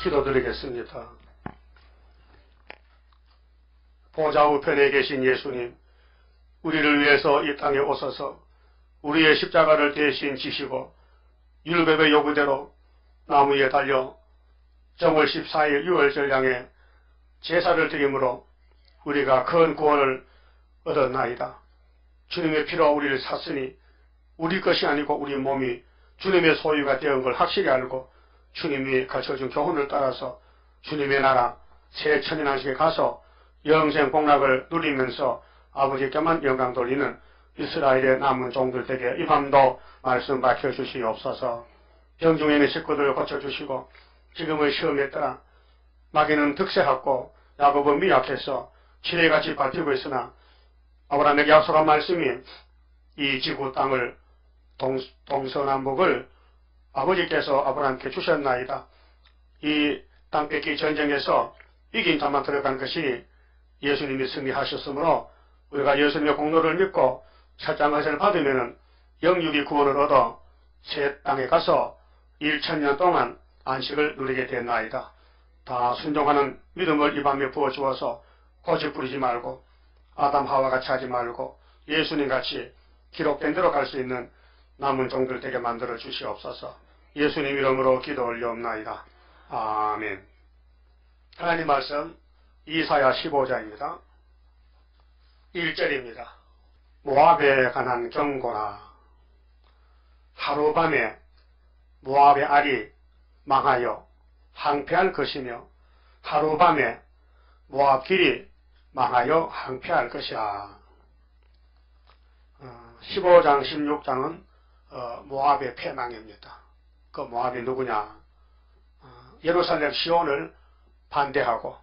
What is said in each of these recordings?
기도드리겠습니다. 보좌 우편에 계신 예수님, 우리를 위해서 이 땅에 오셔서 우리의 십자가를 대신 지시고 율법의 요구대로 나무 위에 달려 정월 14일 유월절 향에 제사를 드림으로 우리가 큰 구원을 얻었나이다. 주님의 피로 우리를 샀으니 우리 것이 아니고 우리 몸이 주님의 소유가 되은 걸 확실히 알고 주님이 가르쳐준 교훈을 따라서 주님의 나라 새 천년왕국에 가서 영생 복락을 누리면서 아버지께만 영광 돌리는 이스라엘의 남은 종들 에게 이 밤도 말씀 밝혀주시옵소서. 병중에 있는 식구들을 고쳐주시고 지금의 시험에 따라 마귀는 득세하고 야곱은 미약해서 지뢰같이 밟히고 있으나 아브라함에게 약속한 말씀이 이 지구 땅을 동서남북을 아버지께서 아브라함께 주셨나이다. 이 땅 뺏기 전쟁에서 이긴 자만 들어간 것이 예수님이 승리하셨으므로 우리가 예수님의 공로를 믿고 철장 의세를 받으면 영육이 구원을 얻어 새 땅에 가서 1000년 동안 안식을 누리게 됐나이다. 다 순종하는 믿음을 이 밤에 부어주어서 고집 부리지 말고 아담 하와같이 하지 말고 예수님같이 기록된 대로 갈 수 있는 남은 종들 되게 만들어 주시옵소서. 예수님 이름으로 기도 올려옵나이다. 아멘. 하나님 말씀 이사야 15장입니다. 1절입니다. 모압에 관한 경고나 하루밤에 모압의 알이 망하여 항폐할 것이며 하루밤에 모압 길이 망하여 항폐할 것이야. 15장 16장은 모압의 패망입니다. 그 모압이 누구냐? 예루살렘 시온을 반대하고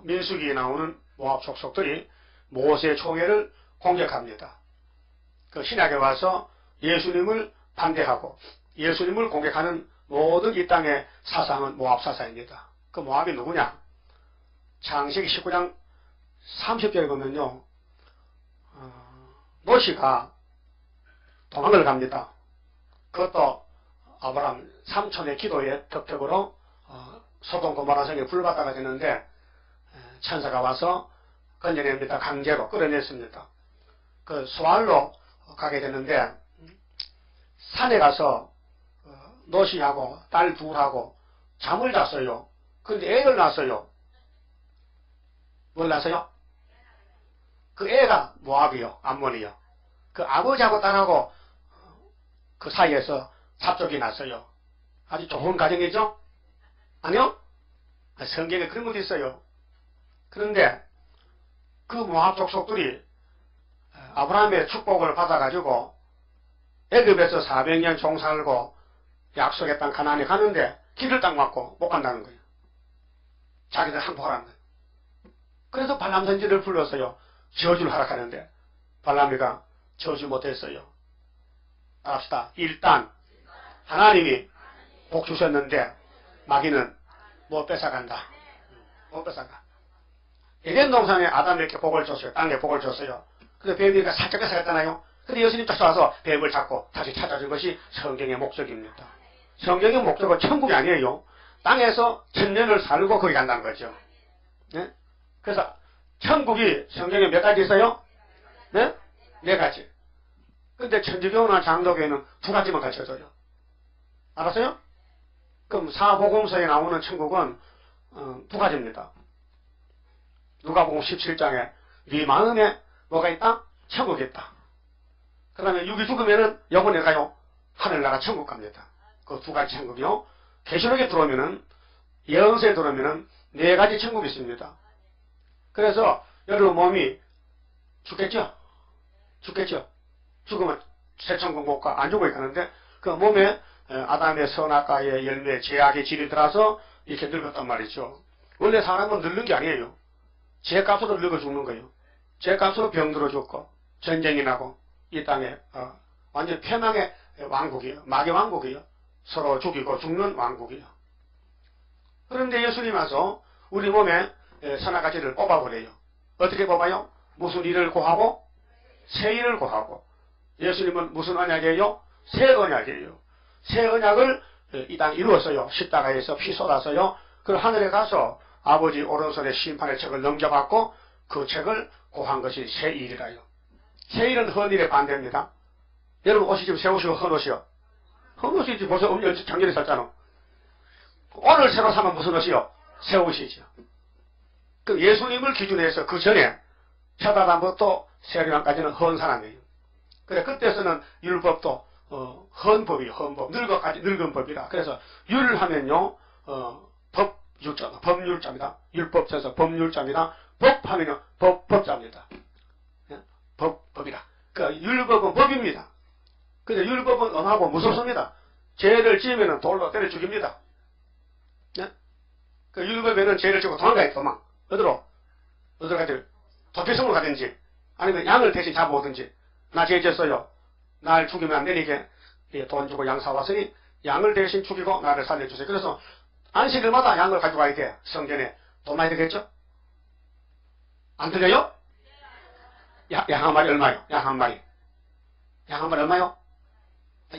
민수기에 나오는 모압 족속들이 모세 총회를 공격합니다. 그 신약에 와서 예수님을 반대하고 예수님을 공격하는 모든 이 땅의 사상은 모압 사상입니다. 그 모압이 누구냐? 창세기 19장 30절에 보면요, 노시가 도망을 갑니다. 그것도 아브라함 삼촌의 기도의 덕택으로 소돔 고모라 성에 불바다가 되는데 천사가 와서 건져냅니다. 강제로 끌어냈습니다. 그 소알로 가게 되는데 산에 가서 노시하고 딸 둘하고 잠을 잤어요. 그런데 애를 낳았어요. 뭘 낳았어요? 그 애가 모압이요, 암몬이요. 그 아버지하고 딸하고 그 사이에서 잡족이 났어요. 아주 좋은 가정이죠? 아니요? 성경에 그런 것도 있어요. 그런데 그 모압 족속들이 아브라함의 축복을 받아가지고 애굽에서 400년 종살고 약속의 땅 가나안에 가는데 길을 딱 막고 못 간다는 거예요. 자기들 항복하라는 거예요. 그래서 발람 선지를 불렀어요. 저주를 하락하는데 발람이가 저주 못했어요. 알합시다. 일단 하나님이 복 주셨는데 마귀는 못 뺏어간다. 못 뺏어가. 에덴 동산에 아담에게 복을 줬어요. 땅에 복을 줬어요. 근데 뱀이가 살짝 뺏어갔잖아요. 근데 예수님 쫓아와서 뱀을 잡고 다시 찾아준 것이 성경의 목적입니다. 성경의 목적은 천국이 아니에요. 땅에서 천년을 살고 거기 간다는 거죠. 네? 그래서 천국이 성경에 몇 가지 있어요? 네? 4가지. 근데 천주교나 장로교에는 2가지만 가르쳐줘요. 알았어요? 그럼 사복음서에 나오는 천국은 2가지입니다. 누가복음 17장에 네 마음에 뭐가 있다? 천국이 있다. 그 다음에 육이 죽으면은 영혼에 가요. 하늘나라 천국 갑니다. 그 2가지 천국이요. 계시록에 들어오면은 예언서에 들어오면은 4가지 천국이 있습니다. 그래서 여러분 몸이 죽겠죠? 죽겠죠? 죽으면 새 천국 못 가. 안 죽어 가는데 그 몸에 아담의 선악과의 열매, 제약의 질이 들어서 이렇게 늙었단 말이죠. 원래 사람은 늙는 게 아니에요. 죄값으로 늙어 죽는 거예요. 죄값으로 병들어 죽고 전쟁이 나고 이 땅에 완전 패망의 왕국이에요. 마귀 왕국이에요. 서로 죽이고 죽는 왕국이에요. 그런데 예수님 와서 우리 몸에 선악과질을 뽑아버려요. 어떻게 뽑아요? 무슨 일을 고하고? 새 일을 고하고. 예수님은 무슨 언약이에요? 새 언약이에요. 새 언약을 이 땅에 이루었어요. 십자가에서 피 쏟아서요. 그리고 하늘에 가서 아버지 오른손에 심판의 책을 넘겨받고 그 책을 고한 것이 새일이라요. 새일은 헌일의 반대입니다. 여러분 옷이 지금 새 옷이고 헌 옷이요? 헌 옷이지. 벌써 작년에 샀잖아. 오늘 새로 사면 무슨 옷이요? 새 옷이죠. 그 예수님을 기준으로 해서 그 전에 처다단부터 세리왕까지는 헌 사람이에요. 그래 그때서는 율법도 헌법이에요. 헌법. 늙은 법이라. 그래서 율하면요 법률자입니다. 율법에서 법률자입니다. 법하면요 법자입니다. 법이라. 그 율법은 법입니다. 근데 율법은 엄하고 무섭습니다. 죄를 지으면 돌로 때려 죽입니다. 그 율법에는 죄를 지고 도망가야 도망. 어디로 가든지 도피성으로 가든지 아니면 양을 대신 잡아오든지 나 죄 졌어요. 날 죽이면 안 되니까 돈 주고 양 사왔으니 양을 대신 죽이고 나를 살려주세요. 그래서 안식일마다 양을 가져가야 돼. 성전에 돈 많이 들겠죠? 안 들려요? 양 한 마리 얼마요? 양 한 마리 얼마요?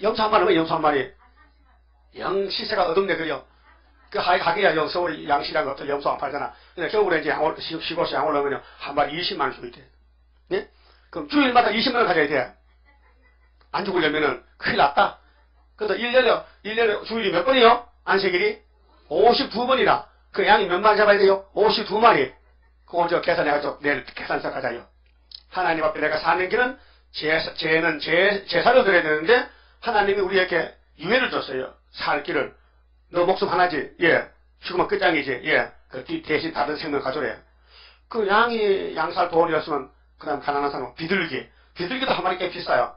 염소 한 마리 얼마요? 염소 한 마리 영 시세가 어둡네. 그래요. 그 하기야 서울 양시장 어떤 염소 안 팔잖아. 근데 겨울에 이제 시골시 양을 넣으면 한 마리 20만 원 주게 돼. 네? 그럼 주일마다 20만 원 가져야 돼. 안 죽으려면은 큰일 났다. 그래서 1년에 주일이 몇 번이요? 안식일이 52번이라. 그 양이 몇 마리 잡아야 돼요? 52마리. 그거 저 계산해가지고 내일 계산서 가자요. 하나님 앞에 내가 사는 길은 제사를 드려야 되는데 하나님이 우리에게 유예를 줬어요. 살 길을. 너 목숨 하나지? 예. 죽으면 끝장이지? 예. 그 대신 다른 생명 가져래. 그 양이 양살 돈이었으면 그 다음 가난한 사람은 비둘기도 한 마리 꽤 비싸요.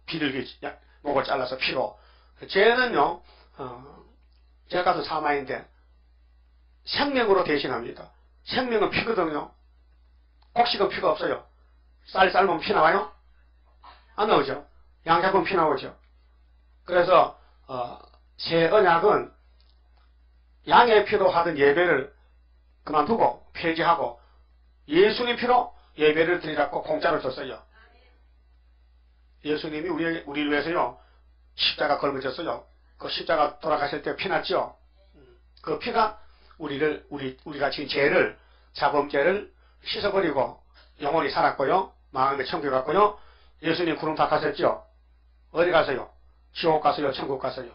비둘기 목을 잘라서 피로. 쟤는요 제가 가서 사마인데 생명으로 대신합니다. 생명은 피거든요. 곡식은 피가 없어요. 쌀 삶으면 피 나와요? 안 나오죠. 양 잡으면 피 나오죠. 그래서 새 언약은 양의 피로 하던 예배를 그만두고 폐지하고 예수님 피로 예배를 드리라고 공짜로 줬어요. 예수님이 우리를 위해서요 십자가 걸어졌어요. 그 십자가 돌아가실 때 피 났죠. 그 피가 우리가 지은 죄를 자범죄를 씻어버리고 영원히 살았고요. 마음에 천국에 갔고요. 예수님 구름 다 가셨죠. 어디 가서요? 지옥 가서요? 천국 가서요?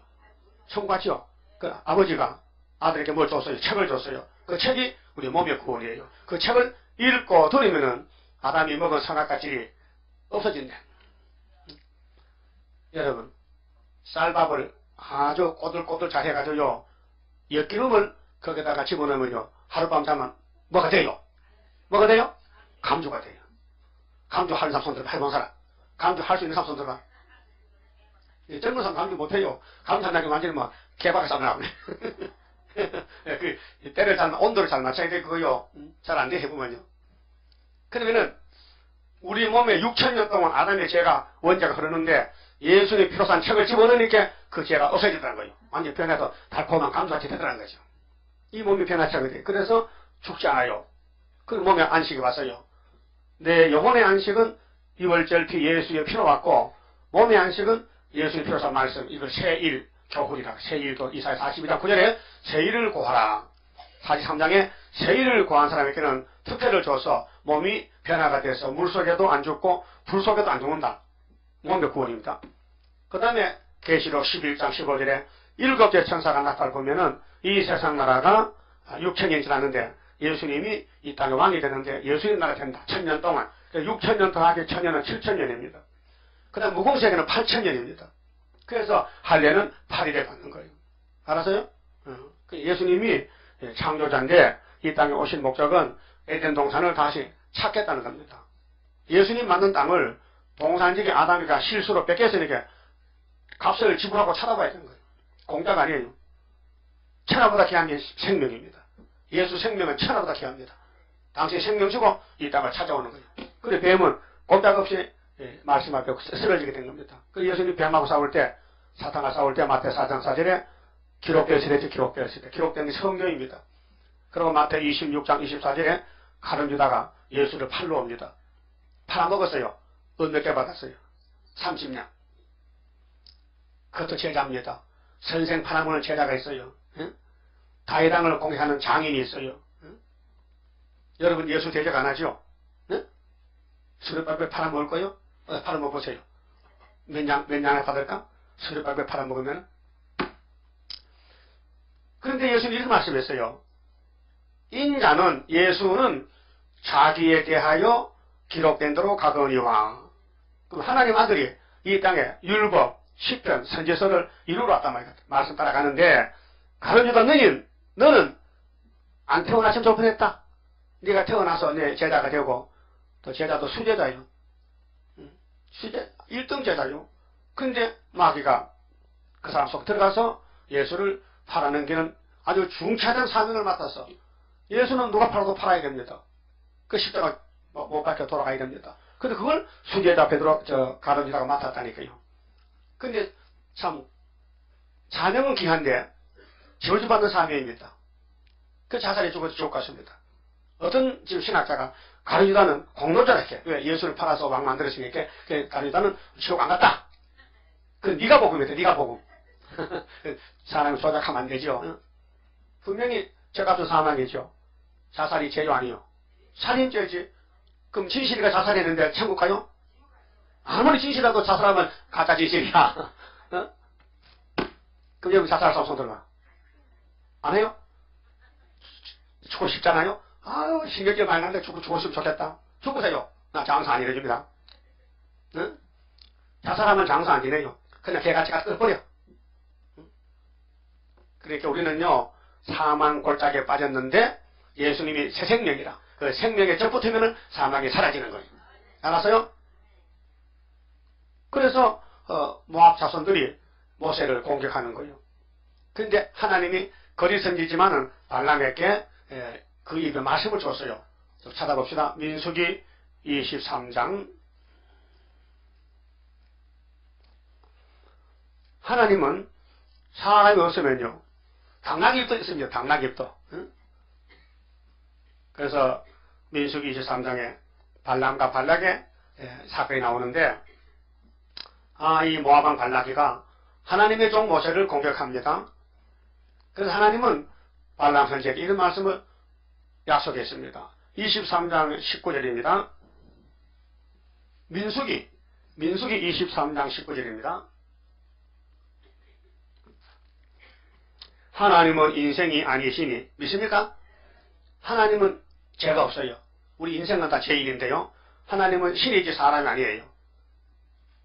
천국 갔죠. 그 아버지가 아들에게 뭘 줬어요? 책을 줬어요. 그 책이 우리 몸의 구원이에요. 그 책을 읽고 들으면은 아담이 먹은 선악과질이 없어진대. 여러분 쌀밥을 아주 꼬들꼬들 잘 해가지고요 엿기름을 거기다가 집어넣으면요 하룻밤 자면 뭐가 돼요? 뭐가 돼요? 감주가 돼요. 감주 하는 사람 손 들어봐. 해본 사람. 감주 할 수 있는 사람 손 들어봐. 젊은 사람 감주 못해요. 감주 한다고 만지면 개박을 싸나고 그 때를 잘 온도를 잘 맞춰야 돼. 그거요 잘 안 돼. 해보면요. 그러면은 우리 몸에 6,000년 동안 아담의 죄가 원죄가 흐르는데 예수의 피로 산 책을 집어넣으니까 그 죄가 없어지더라는 거예요. 완전히 변해서 달콤한 감자같이 되더라는 거죠. 이 몸이 변하지 않거든요. 그래서 죽지 않아요. 그 몸에 안식이 왔어요. 내 영혼의 안식은 유월절피 예수의 피로 왔고 몸의 안식은 예수의 피로 산 말씀 이걸 새일 교훈이라. 새일도 이사야 42장 9절에 새일을 구하라. 43장에 새일을 구한 사람에게는 특혜를 줘서 몸이 변화가 돼서 물속에도 안 죽고 불속에도 안 죽는다. 몸의 구원입니다. 그 다음에 계시록 11장 15절에 7째 천사가 나타를 보면은 이 세상 나라가 6,000년이 지났는데 예수님이 이 땅의 왕이 되는데 예수님 나라 된다. 1,000년 동안. 6,000년 더하기 1,000년은 7,000년입니다. 그 다음 무공세기는 8,000년입니다. 그래서 할례는 8일에 받는 거예요. 알았어요? 예수님이 창조자인데 이 땅에 오신 목적은 에덴 동산을 다시 찾겠다는 겁니다. 예수님 만든 땅을 동산직의 아담이가 실수로 뺏겼으니까 값을 지불하고 찾아봐야 되는 거예요. 공짜가 아니에요. 천하보다 귀한 게 생명입니다. 예수 생명은 천하보다 귀합니다. 당신 생명 주고 이 땅을 찾아오는 거예요. 그래 뱀은 꼼짝없이 말씀 앞에 쓰러지게 된 겁니다. 그 예수님 뱀하고 싸울 때 사탄과 싸울 때 마태 4장 4절에 기록되어 있으랬지 기록되어 있을 때 기록된 게 성경입니다. 그리고 마태 26장 24절에 가룟 유다가 예수를 팔러 옵니다. 팔아먹었어요. 몇 개 받았어요? 30냥. 그것도 제자입니다. 선생 팔아먹는 제자가 있어요. 응? 다회당을 공격하는 장인이 있어요. 여러분 예수 대적 안 하죠? 네? 수레밥에 팔아먹을 거요? 팔아먹어보세요. 몇 양을 받을까? 수레밥에 팔아먹으면. 그런데 예수는 이렇게 말씀했어요. 인자는, 예수는 자기에 대하여 기록된 대로 가거니와. 그럼 하나님 아들이 이 땅에 율법, 시편, 선지서를 이루러 왔단 말이야. 말씀 따라가는데, 가룟유다 너는 안 태어났으면 좋을 뻔했다. 네가 태어나서 내 제자가 되고, 또 제자도 수제자요. 수제, 1등 제자요. 근데 마귀가 그 사람 속 들어가서 예수를 팔아넘기는 아주 중차대한 사명을 맡았어. 예수는 누가 팔아도 팔아야 됩니다. 그 십자가 못 박혀 돌아가야 됩니다. 근데 그걸 수제자 베드로, 가룟유다가 맡았다니까요. 근데 참, 사명은 귀한데, 저주받는 사명입니다. 그 자살에 죽어서 지옥 갔습니다. 어떤 지금 신학자가 가룟유다는 공로자라 이렇게. 왜? 예수를 팔아서 왕 만들었으니까, 가룟유다는 지옥 안 갔다. 그 네가 복음이다, 네가 복음. 사람을 조작하면 안 되죠. 분명히 죄값은 사망이죠. 자살이 죄죠, 아니요. 살인죄지. 그럼 진실이가 자살했는데 천국 가요? 아무리 진실이라도 자살하면 가짜 진실이야. 그럼 여기 자살할 손 들어가. 안 해요? 죽고 싶잖아요? 아유, 신경질 많이 나는데 죽었으면 좋겠다. 죽으세요. 나 장사 안 일해줍니다. 응? 자살하면 장사 안 지내요. 그냥 개같이 가서 끊어버려. 그러니까 우리는요, 사망 골짜기에 빠졌는데, 예수님이 새 생명이라. 그 생명에 접붙으면 사망이 사라지는 거예요. 알았어요? 그래서, 모압 자손들이 모세를 공격하는 거예요. 근데 하나님이 거리선지지만은 발람에게 그 입에 말씀을 줬어요. 찾아봅시다. 민수기 23장. 하나님은 사람이 없으면요, 당나귀입도 있습니다. 당나귀입도. 응? 그래서 민수기 23장에 발람과 발락의 사건이 나오는데, 이 모압왕 발락이가 하나님의 종 모세를 공격합니다. 그래서 하나님은 발람 선지자에게 이런 말씀을 약속했습니다. 23장 19절입니다. 민수기 23장 19절입니다. 하나님은 인생이 아니시니, 믿습니까? 하나님은 죄가 없어요. 우리 인생은 다 죄인인데요. 하나님은 신이지 사람이 아니에요.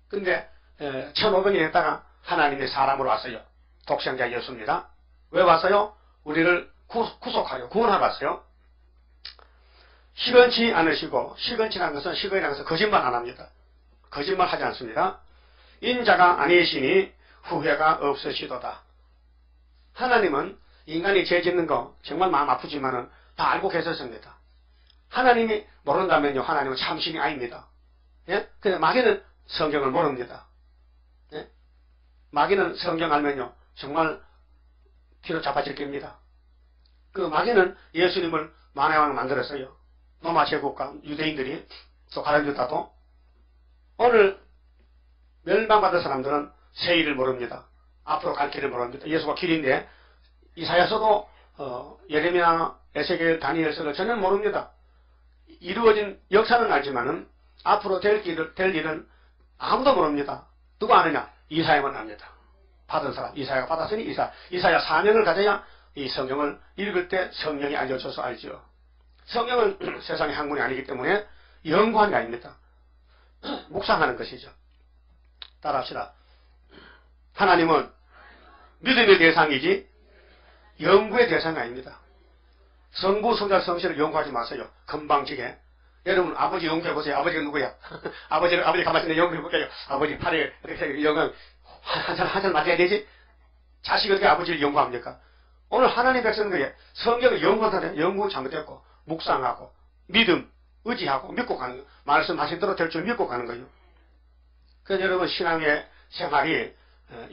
근데 1500년 했다가 하나님이 사람으로 왔어요. 독생자 예수입니다. 왜 왔어요? 우리를 구속하려, 구원하러 왔어요. 시건치 않으시고, 시건치라는 것은 거짓말 안 합니다. 거짓말 하지 않습니다. 인자가 아니시니 후회가 없으시도다. 하나님은 인간이 죄 짓는 거 정말 마음 아프지만은 다 알고 계셨습니다. 하나님이 모른다면요, 하나님은 참신이 아닙니다. 예? 근데 마귀는 성경을 모릅니다. 예? 마귀는 성경 알면요, 정말 뒤로 잡아질 겁니다. 그 마귀는 예수님을 만화왕 만들었어요. 로마 제국과 유대인들이, 또 가룟유다도. 오늘 멸망받은 사람들은 새 일을 모릅니다. 앞으로 갈 길을 모릅니다. 예수가 길인데, 이사야서도 예레미야, 에스겔, 다니엘서를 전혀 모릅니다. 이루어진 역사는 알지만은 앞으로 될 일은 아무도 모릅니다. 누가 아느냐? 이사야만 압니다. 받은 사람, 이사야가 받았으니 이사야 사명을 가져야 이 성경을 읽을 때 성령이 알려줘서 알죠. 성경은 세상의 학문이 아니기 때문에 연구하는 게 아닙니다. 묵상하는 것이죠. 따라합시다. 하나님은 믿음의 대상이지 연구의 대상이 아닙니다. 성부, 성자, 성실을 연구하지 마세요. 금방지게. 여러분, 아버지 연구해보세요. 아버지가 누구야? 아버지 가만히 있는 연구해볼게요. 아버지 팔에 이렇게 영광 한잔 맞아야 되지? 자식이 어떻게 아버지를 연구합니까? 오늘 하나님 백성들이 성경을 연구하는데 연구 잘못했고, 묵상하고, 믿음, 의지하고, 믿고 가는 거예요. 말씀하신 대로 될 줄 믿고 가는 거예요. 그래서 여러분, 신앙의 생활이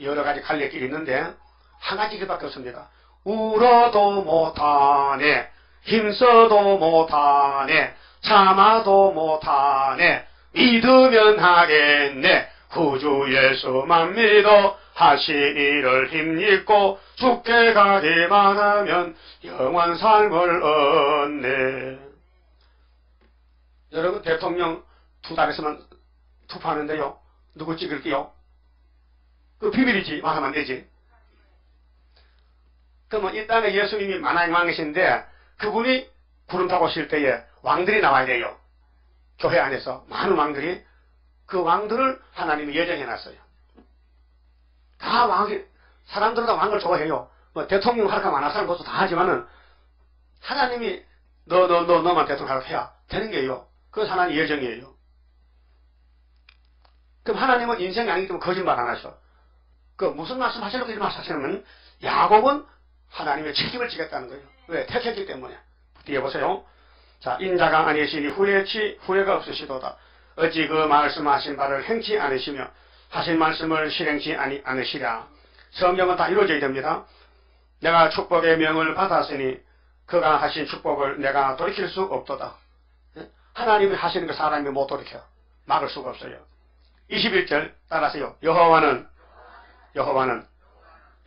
여러 가지 갈래길이 있는데, 한 가지 길밖에 없습니다. 울어도 못하네, 힘써도 못하네, 참아도 못하네, 믿으면 하겠네, 구주 예수만 믿어 하신 일을 힘입고 죽게 가기만 하면 영원 삶을 얻네. 여러분 대통령 2달에서만 투표하는데요. 누구 찍을게요? 그 비밀이지. 말하면 안 되지. 그러면 이 땅에 예수님이 만왕의 왕이신데 그분이 구름 타고 오실 때에 왕들이 나와야 돼요. 교회 안에서 많은 왕들이. 그 왕들을 하나님이 예정해놨어요. 다 왕이, 사람들은 다 왕을 좋아해요. 뭐 대통령 하라고 하면 안 할 사람 벌써 다 하지만은 하나님이 너만 대통령 하라고 해야 되는 게요. 그것이 하나님의 예정이에요. 그럼 하나님은 인생이 아니기 때문에 거짓말 안 하셔. 그 무슨 말씀 하시려고 이런 말씀 하시냐면 야곱은 하나님의 책임을 지겠다는 거예요. 왜? 택했기 때문에. 뒤에 보세요. 자, 인자가 아니시니 후회가 없으시도다. 어찌 그 말씀하신 바를 행치 않으시며 하신 말씀을 실행치 않으시랴. 성경은 다 이루어져야 됩니다. 내가 축복의 명을 받았으니 그가 하신 축복을 내가 돌이킬 수 없도다. 하나님이 하시는 걸 사람이 못 돌이켜. 막을 수가 없어요. 21절 따라하세요. 여호와는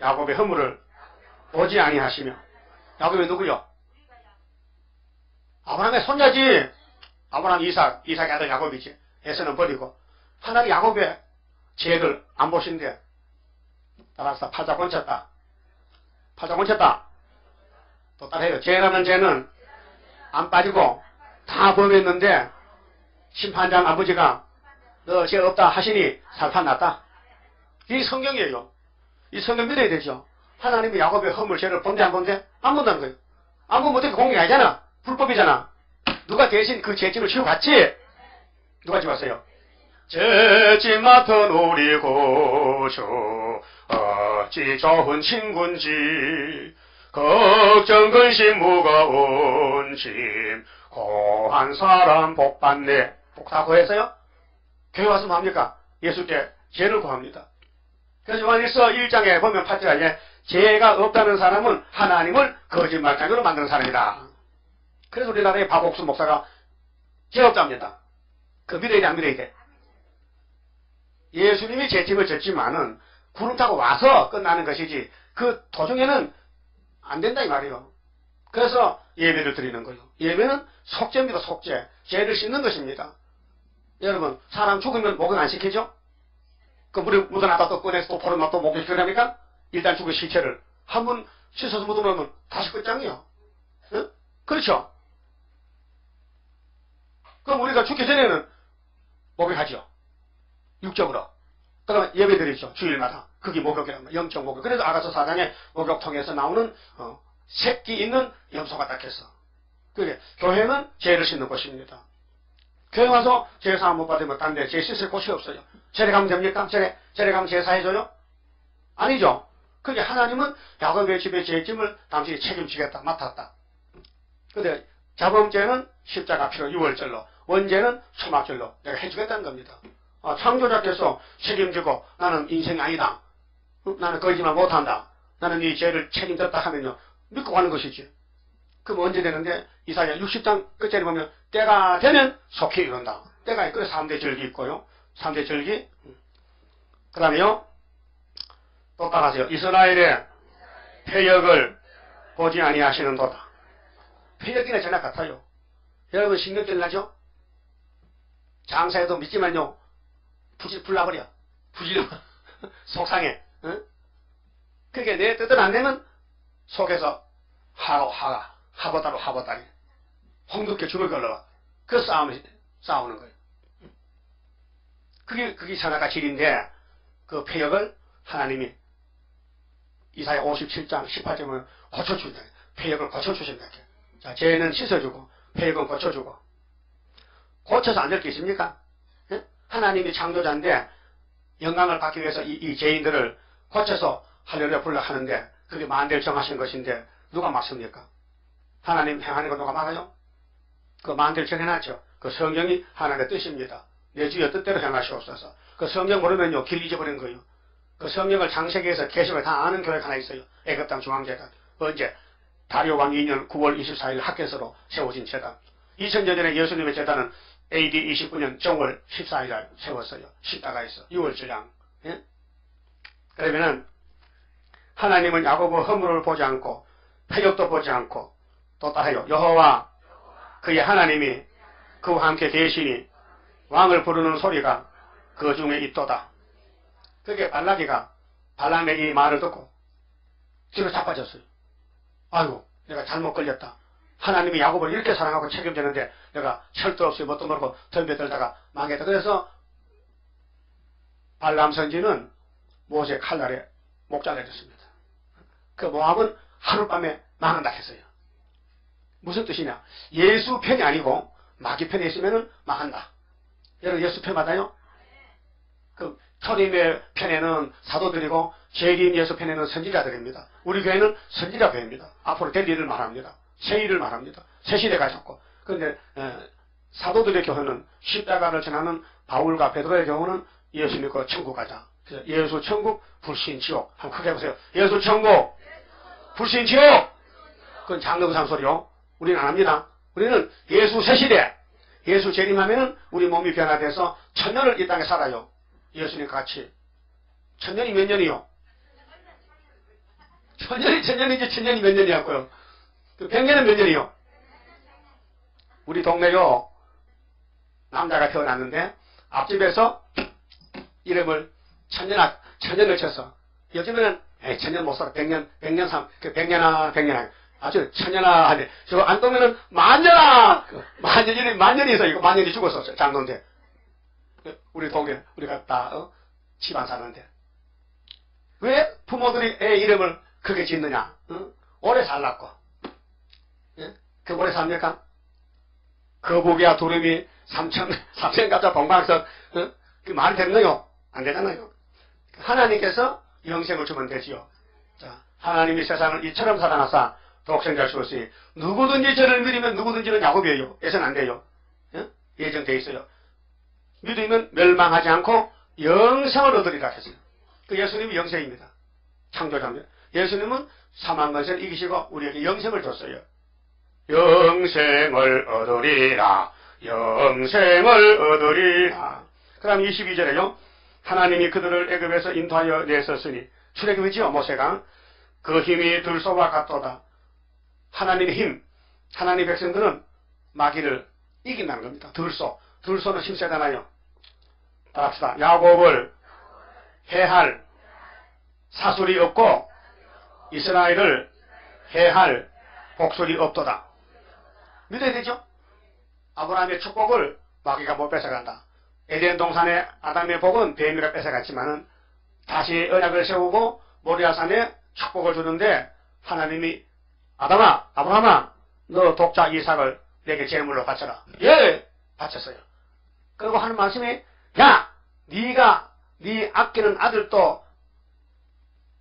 야곱의 허물을 보지 아니하시며. 야곱이 누구요? 아브라함의 손자지. 아브라함 이삭의 아들 야곱이지. 에서는 버리고. 하나님 야곱의 죄를 안 보신대. 따라서 팔자 건쳤다. 또 따라해요. 죄라는 죄는 안 빠지고 다 범했는데 심판장 아버지가 너 죄 없다 하시니 살판 났다. 이 성경이에요. 이 성경 믿어야 되죠. 하나님이 야곱의 허물 죄를 본대 안 본대? 안 본다는 거예요. 안 보면 어떻게 공격이 아니잖아. 불법이잖아. 누가 대신 그 죄짐을 지고 갔지? 누가 지웠어요? 죄짐 맡은 우리 고주 어찌 좋은 친구인지 걱정 근심 무거운 짐 고한 사람 복 받네. 복 다 구했어요? 교회 와서 뭐 합니까? 예수께 죄를 구합니다. 그래서 요한일서 1장에 보면 8절에 죄가 없다는 사람은 하나님을 거짓말장으로 만드는 사람이다. 그래서 우리나라의 박옥수 목사가 죄 없답니다. 그 믿어야 돼, 안 믿어야 돼? 예수님이 죄짐을 졌지만은 구름 타고 와서 끝나는 것이지 그 도중에는 안 된다 이 말이에요. 그래서 예배를 드리는 거예요. 예배는 속죄입니다. 속죄. 죄를 씻는 것입니다. 여러분 사람 죽으면 목욕 안 시키죠? 그 물에 묻어놨다 또 꺼내서 또 버려놨다 또 목욕시키랍니까? 일단 죽은 시체를 한 번 씻어서 묻어놓으면 다시 끝장이요. 응? 그렇죠? 그럼 우리가 죽기 전에는 목욕하죠. 육적으로. 그러면 예배드리죠. 주일마다. 그게 목욕이란 말이에요. 영적 목욕. 그래서 아가서 4장에 목욕통에서 나오는 새끼 있는 염소가 딱 했어. 그게 교회는 죄를 씻는 곳입니다. 교회 와서 제사 못 받으면 딴 데 죄 씻을 곳이 없어요. 절에 가면 됩니까? 절에 가면 제사해줘요? 아니죠. 그게 하나님은 야곱의 집의 죄짐을 당신이 책임지겠다. 맡았다. 근데 자범죄는 십자가 피로 6월절로 원죄는 초막절로 내가 해주겠다는 겁니다. 창조자께서 책임지고 나는 인생이 아니다. 나는 거짓말 못한다. 나는 이 죄를 책임졌다 하면요. 믿고 가는 것이지. 그럼 언제 되는데 이사야 60장 끝자리 보면 때가 되면 속히 이룬다. 때가 있고 3대 절기 있고요. 3대 절기. 그 다음에요. 또 따라하세요. 이스라엘의 패역을 보지 아니하시는도다. 패역이나 전화 같아요. 여러분 신경질 나죠? 장사해도 믿지만요. 불나버려. 부질러. 속상해. 응? 그게 내 뜻은 안 되면 속에서 하보다리. 홍두깨 죽을 걸러와. 그 싸우는 거예요. 그게 선악과 질인데, 그 폐역을 하나님이 이사야 57장 18절에 고쳐준다. 폐역을 고쳐주신다. 자, 죄는 씻어주고, 폐역은 고쳐주고. 고쳐서 안 될 게 있습니까? 예? 하나님이 창조자인데, 영광을 받기 위해서 이 죄인들을 고쳐서 할렐루야 불러 하는데, 그게 만대를 정하신 것인데, 누가 막습니까? 하나님 행하는 거 누가 막아요? 그 만대를 정해놨죠. 그 성경이 하나님의 뜻입니다. 내 주의 뜻대로 행하시옵소서. 그 성경 모르면요, 길 잊어버린 거예요. 그 성경을 창세기에서 계시를 다 아는 교회가 하나 있어요. 애굽 땅 중앙재단. 언제? 다리오 왕 2년 9월 24일 학계서로 세워진 재단. 2000년 전에 예수님의 재단은 AD 29년 정월 14일 날 세웠어요. 십자가에서 6월 절양. 예? 그러면은 하나님은 야곱의 허물을 보지 않고 패역도 보지 않고 또 따라요. 여호와 그의 하나님이 그와 함께 계시니 왕을 부르는 소리가 그 중에 있도다. 그게 발락이가 발람의 이 말을 듣고 뒤로 자빠졌어요. 아이고 내가 잘못 걸렸다. 하나님이 야곱을 이렇게 사랑하고 책임지는데 내가 철도 없이 뭣도 모르고 덤벼들다가 망했다. 그래서 발람 선지는 모세 칼날에 목 잘라졌습니다. 그 모압은 하룻밤에 망한다 했어요. 무슨 뜻이냐? 예수 편이 아니고 마귀 편에 있으면 망한다. 여러분 예수 편 맞아요? 그 초림의 편에는 사도들이고 재림 예수 편에는 선지자들입니다. 우리 교회는 선지자 교회입니다. 앞으로 될 일을 말합니다. 새 일을 말합니다. 새 시대 가졌고. 그런데 사도들의 교회는 십자가를 전하는 바울과 베드로의 경우는 예수 믿고 천국 가자. 그래서 예수 천국 불신 지옥. 한번 크게 해보세요. 예수 천국 불신 지옥. 그건 장로부상 소리요. 우리는 안 합니다. 우리는 예수 새 시대. 예수 재림하면은 우리 몸이 변화돼서 천년을 이 땅에 살아요. 예수님 같이. 천년이 몇 년이요? 천년이 천년이지 천년이 몇 년이었고요. 그 백년은 몇 년이요? 우리 동네요. 남자가 태어났는데 앞집에서 이름을 천년을 쳐서 요즘에는 천년 못 살아. 백년 아주 천년아 하네. 저 안동면은 만년아! 만년이 있어. 이거 만년이 죽었었어요. 장로인데. 우리 동네, 우리가 다, 집안 사는데. 왜 부모들이 애 이름을 크게 짓느냐? 오래 살랐고. 예? 그 오래 삽니까? 거북이야 두루미 삼천 갑자 봉방석, 그 말이 되나요? 안 되잖아요. 하나님께서 영생을 주면 되지요. 자, 하나님이 세상을 이처럼 사랑하사 독생자를 주었으니 누구든지 저를 믿으면 누구든지는 야곱이에요. 예선 안 돼요. 예? 예정되어 있어요. 믿으면 멸망하지 않고 영생을 얻으리라 했어요. 그 예수님이 영생입니다. 창조자입니다. 예수님은 사망 권세를 이기시고 우리에게 영생을 줬어요. 영생을 얻으리라. 영생을 얻으리라. 그 다음 22절에요. 하나님이 그들을 애굽에서 인도하여 내셨으니 출애굽이지요. 모세가 그 힘이 들소와 같도다. 하나님의 힘, 하나님의 백성들은 마귀를 이긴다는 겁니다. 들소는 힘세잖아요. 따라합시다. 야곱을 해할 사술이 없고 이스라엘을 해할 복술이 없도다. 믿어야 되죠? 아브라함의 축복을 마귀가 못 뺏어간다. 에덴 동산의 아담의 복은 뱀이가 뺏어갔지만은 다시 언약을 세우고 모리아산에 축복을 주는데 하나님이 아브라함아, 너 독자 이삭을 내게 제물로 바쳐라. 예, 바쳤어요. 그리고 하는 말씀이, 야, 네가 네 아끼는 아들도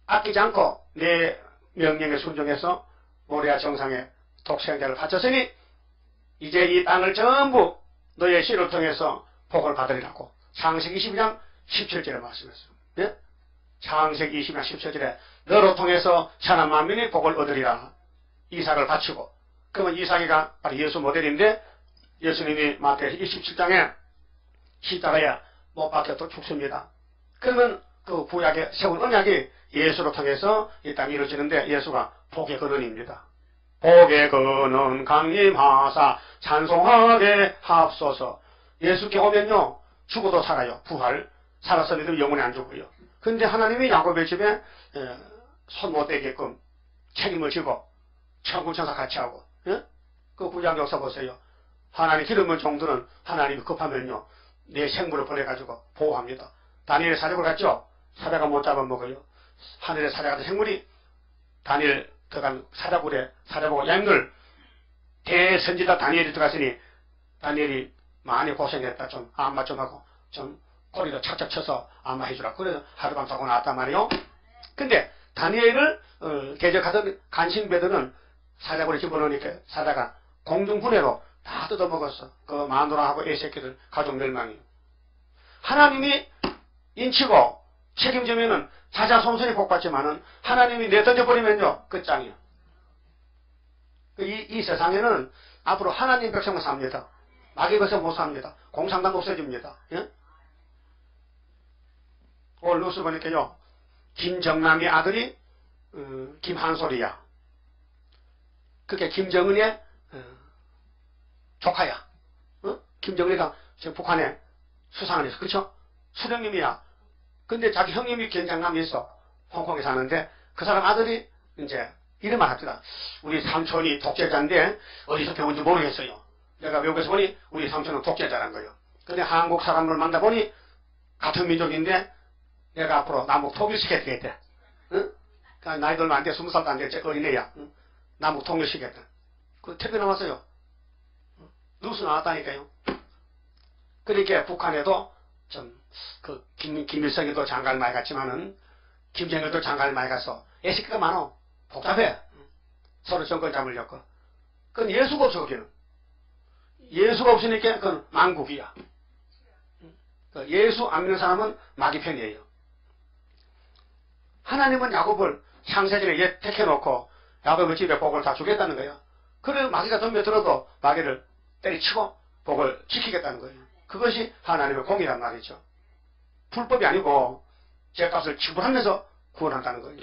아끼지 않고 내 명령에 순종해서 모리아 정상에 독생자를 바쳤으니 이제 이 땅을 전부 너의 씨를 통해서 복을 받으리라고 창세기 22장 17절에 말씀했어요. 예? 창세기 22장 17절에 너로 통해서 천하 만민이 복을 얻으리라. 이삭을 바치고, 그러면 이삭이가 바로 예수 모델인데 예수님이 마태복음 27장에 십자가에 못 박혀 또 죽습니다. 그러면 그 구약에 세운 언약이 예수로 통해서 이 땅에 이루어지는데 예수가 복의 근원입니다. 복의 근원 강림하사 찬송하게 합소서. 예수께 오면요 죽어도 살아요. 부활. 살아서 믿으면 영원히 안 죽고요. 근데 하나님이 야곱의 집에 손 못 대게끔 책임을 지고 천군천사 같이 하고, 예? 그 구약 역사 보세요. 하나님 기름은 종들은 하나님이 급하면요 내 생물을 보내가지고 보호합니다. 다니엘 사자굴 갔죠? 사자가 못 잡아먹어요. 하늘에 사자 같은 생물이 다니엘 들어간 사자굴에 사자보고 양들 대선지자 다니엘이 들어갔으니 다니엘이 많이 고생했다. 좀 안마 좀 하고 좀 꼬리도 착착 쳐서 안마해주라. 그래서 하룻밤 자고 나왔단 말이에요. 근데 다니엘을 대적하던 간신배들은 사자굴에 집어넣으니까 사자가 공중분해로 다 뜯어먹었어. 그 마누라하고 애새끼들 가족 멸망이에요. 하나님이 인치고 책임지면은 자자손손이 복받지만은 하나님이 내던져버리면요 끝장이에요. 이 세상에는 앞으로 하나님 백성만 삽니다. 마귀 백성 못 삽니다. 공산당 없어집니다. 예? 오늘 뉴스 보니까요 김정남의 아들이 김한솔이야. 그게 김정은의 조카야. 김정은이가 지금 북한에 수상을 했어. 그쵸? 수령님이야. 근데 자기 형님이 경장남에 있어. 홍콩에 사는데 그 사람 아들이 이제 이런 말 합니다. 우리 삼촌이 독재자인데 어디서 배운지 모르겠어요. 내가 외국에서 보니 우리 삼촌은 독재자란 거예요. 근데 한국 사람을 만나보니 같은 민족인데 내가 앞으로 남북 통일시켜야 되겠대. 응? 그러니까 나이도 얼마 안 돼. 20살도 안 돼. 어린애야. 응? 남북 통일시켰다. 그 TV에 나왔어요. 뉴스 나왔다니까요. 그러니까 북한에도 김일성이도 장가를 많이 갔지만은 김정일도 장가를 많이 가서 애식기가 많아. 복잡해. 서로 정권 잡으려고. 그건 예수가 없어, 거기는. 예수가 없으니까 그건 망국이야. 예수 안 믿는 사람은 마귀 편이에요. 하나님은 야곱을 창세전에 옛 택해놓고 야곱의 집에 복을 다 주겠다는 거예요. 그래서 마귀가 덤벼들어도 마귀를 때리치고 복을 지키겠다는 거예요. 그것이 하나님의 공이란 말이죠. 불법이 아니고 죄값을 지불하면서 구원한다는 거예요.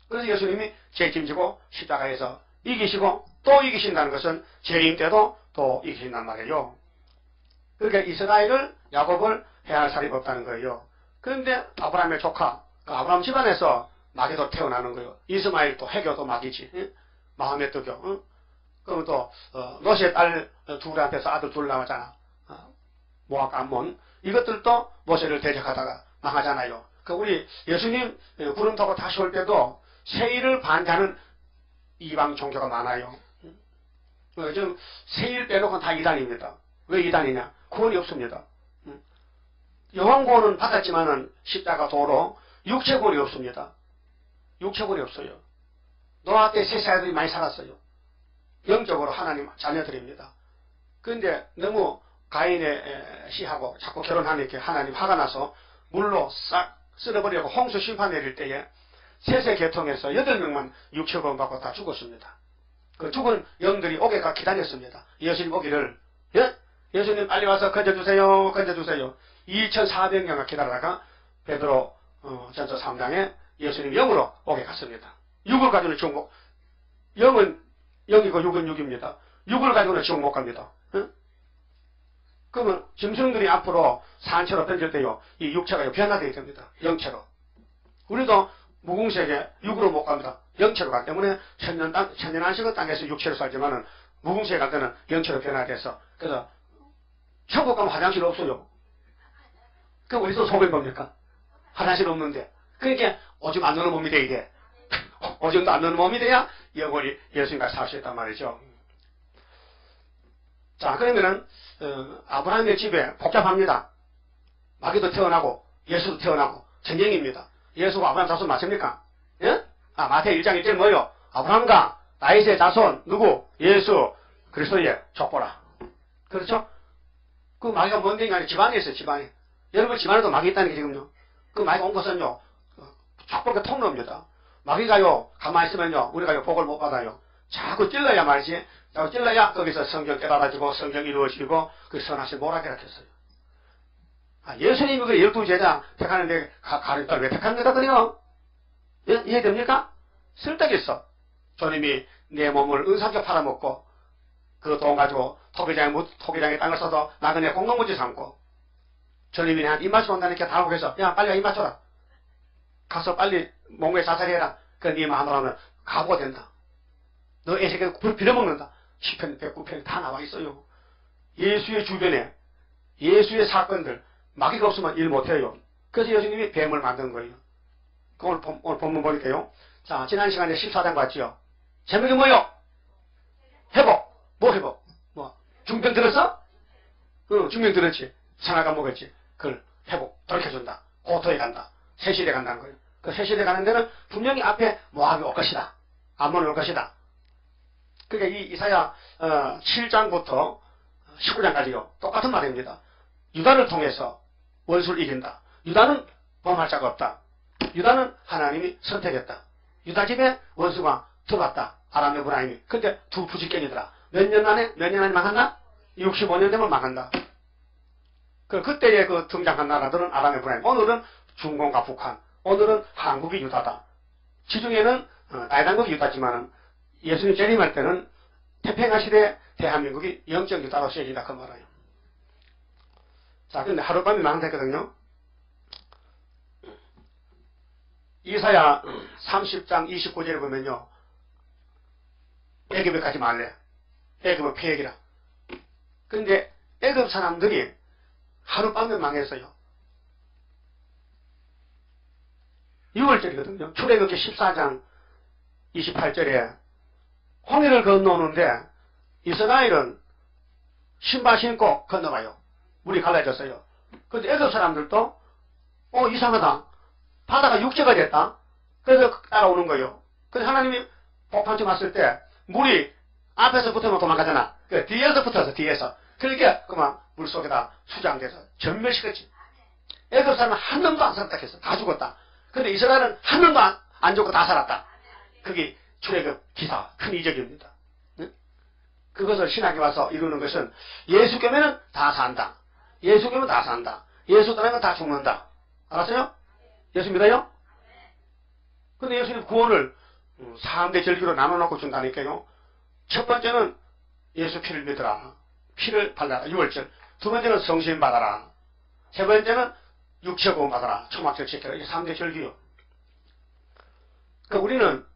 그래서 예수님이 죄짐지고 십자가에서 이기시고 또 이기신다는 것은 재림 때도 또 이기신단 말이에요. 그러니까 이스라엘을 야곱을 해할 사람이 없다는 거예요. 그런데 아브라함의 조카 아브라함 집안에서 마귀도 태어나는 거예요. 이스마엘도 해교도 마귀지. 마음의 뜨교. 그럼 또 롯의 딸 둘한테서 아들 둘 나왔잖아. 모압 암몬. 이것들도 모세를 대적하다가 망하잖아요. 그 우리 예수님 구름 타고 다시 올 때도 세일을 반대하는 이방 종교가 많아요. 요즘 세일 빼놓고는 다 이단입니다. 왜 이단이냐? 구원이 없습니다. 영혼구원은 받았지만은 십자가 도로 육체구원이 없습니다. 육체구원이 없어요. 노아 때 셋째 아들이 많이 살았어요. 영적으로 하나님 자녀들입니다. 그런데 너무 가인의 시하고 자꾸 결혼하니까 하나님 화가 나서 물로 싹 쓸어버리고 홍수 심판 내릴 때에 셋의 계통에서 8명만 육체구원 받고 다 죽었습니다. 그 죽은 영들이 오게가 기다렸습니다. 예수님 오기를. 예? 예수님 빨리 와서 건져주세요. 건져주세요. 2400년을 기다리다가 베드로 전서 3장에 예수님 영으로 오게 갔습니다. 육을 가지고는 지옥 못, 영은 영이고 육은 육입니다. 육을 가지고는 지옥 못 갑니다. 응? 그러면 짐승들이 앞으로 산채로 던질 때요, 이 육체가 변화되게 됩니다. 영체로. 우리도 무궁색에 육으로 못 갑니다. 영체로 가기 때문에 천년안식은 땅에서 육체로 살지만은 무궁색에 갈 때는 영체로 변화돼서. 그래서 천국 가면 화장실 없어요. 그럼 어디서 속을 겁니까? 화장실 없는데. 그러니까 오줌 안 넣는 몸이 돼야 돼. 오줌도 안 넣는 몸이 돼야 영원히 예수님과 살 수 있단 말이죠. 자, 그러면은 아브라함의 집에 복잡합니다. 마귀도 태어나고 예수도 태어나고 전쟁입니다. 예수가 아브라함 자손 맞습니까? 예? 마태 1장 1절 뭐요? 아브라함과 다윗의 자손 누구? 예수 그리스도의 족보라. 그렇죠? 그 마귀가 뭔데? 아니 집안에 있어요. 집안에. 여러분 집안에도 마귀 있다는 게 지금요. 그 마귀가 온 것은요, 족보가 통로입니다. 마귀가요 가만히 있으면요 우리가요 복을 못 받아요. 자꾸 찔러야 말이지. 자꾸 찔러야 거기서 성경 깨달아지고 성경 이루어지고 그 선하신 모락이 ਰੱ혔어요. 예수님이 그 12제자 택하는데 가르치다 왜 택합니까? 그래요? 예? 이해됩니까? 쓸데있어. 주님이 내 몸을 은사롭게 팔아먹고 그 돈 가지고 토기장에 땅을 써도 나그네 공동무지 삼고 주님이 내한테 입맞춰 온다니까 다하고 해서 야 빨리 입맞춰라. 가서 빨리 몸에 자살해라. 그 네 마음으로 하면 가보가 된다. 너 애새끼 빌어먹는다. 10편, 109편 다 나와 있어요. 예수의 주변에 예수의 사건들 마귀가 없으면 일 못해요. 그래서 예수님이 뱀을 만든 거예요. 오늘 본문 보니까요. 자, 지난 시간에 14장 봤죠. 제목이 뭐요? 회복. 뭐 회복? 뭐 중병 들었어? 중병 들었지. 산화가 먹었지. 그걸 회복 돌이켜준다. 고토에 간다. 세실에 간다는 거예요. 그 세실에 가는 데는 분명히 앞에 모압이 올 것이다. 암몬이 올 것이다. 그러니까 이 이사야 7장부터 19장까지요. 똑같은 말입니다. 유다를 통해서 원수를 이긴다. 유다는 범할 자가 없다. 유다는 하나님이 선택했다. 유다 집에 원수가 들어왔다. 아람 에브라임이. 근데 두 부직견이더라. 몇 년 안에 망한다? 65년 되면 망한다. 그때에 그 등장한 나라들은 아람 에브라임. 오늘은 중공과 북한. 오늘은 한국이 유다다. 지중해는大단국이 유다지만은 예수님 재림할 때는 태평양 시대 대한민국이 영적 유다로 쓰여진다 그 말이에요. 자, 근데 하룻밤에 망했거든요. 이사야 30장 29절에 보면요. 애굽에 가지 말래. 애굽은 폐역이라. 근데 애굽 사람들이 하룻밤에 망했어요. 6월절이거든요. 출애굽기 14장 28절에 홍해를 건너오는데 이스라엘은 신발 신고 건너가요. 물이 갈라졌어요. 근데 애굽 사람들도 이상하다. 바다가 육지가 됐다. 그래서 따라오는 거예요. 그래서 하나님이 폭풍처럼 왔을 때 물이 앞에서 붙으면 도망가잖아. 그 뒤에서 붙어서 뒤에서. 그러니까 그만 물속에다 수장돼서 전멸시켰지. 애굽 사람은 한 놈도 안 살았다 했어. 다 죽었다. 근데 이스라엘은 한 놈도 안 죽고 다 살았다. 그게 출애굽 기사 큰 이적입니다. 응? 그것을 신학에 와서 이루는 것은 예수 교면은 다 산다. 예수 교면 다 산다. 예수 떠나면 다 죽는다. 알았어요? 예수 믿어요? 근데 예수님 구원을 3대 절기로 나눠놓고 준다니까요. 첫 번째는 예수 피를 믿어라. 피를 발라라. 6월절. 두 번째는 성신 받아라. 세 번째는 육체 구원 받아라. 초막절 지켜라. 이게 3대 절기요. 그러니까 우리는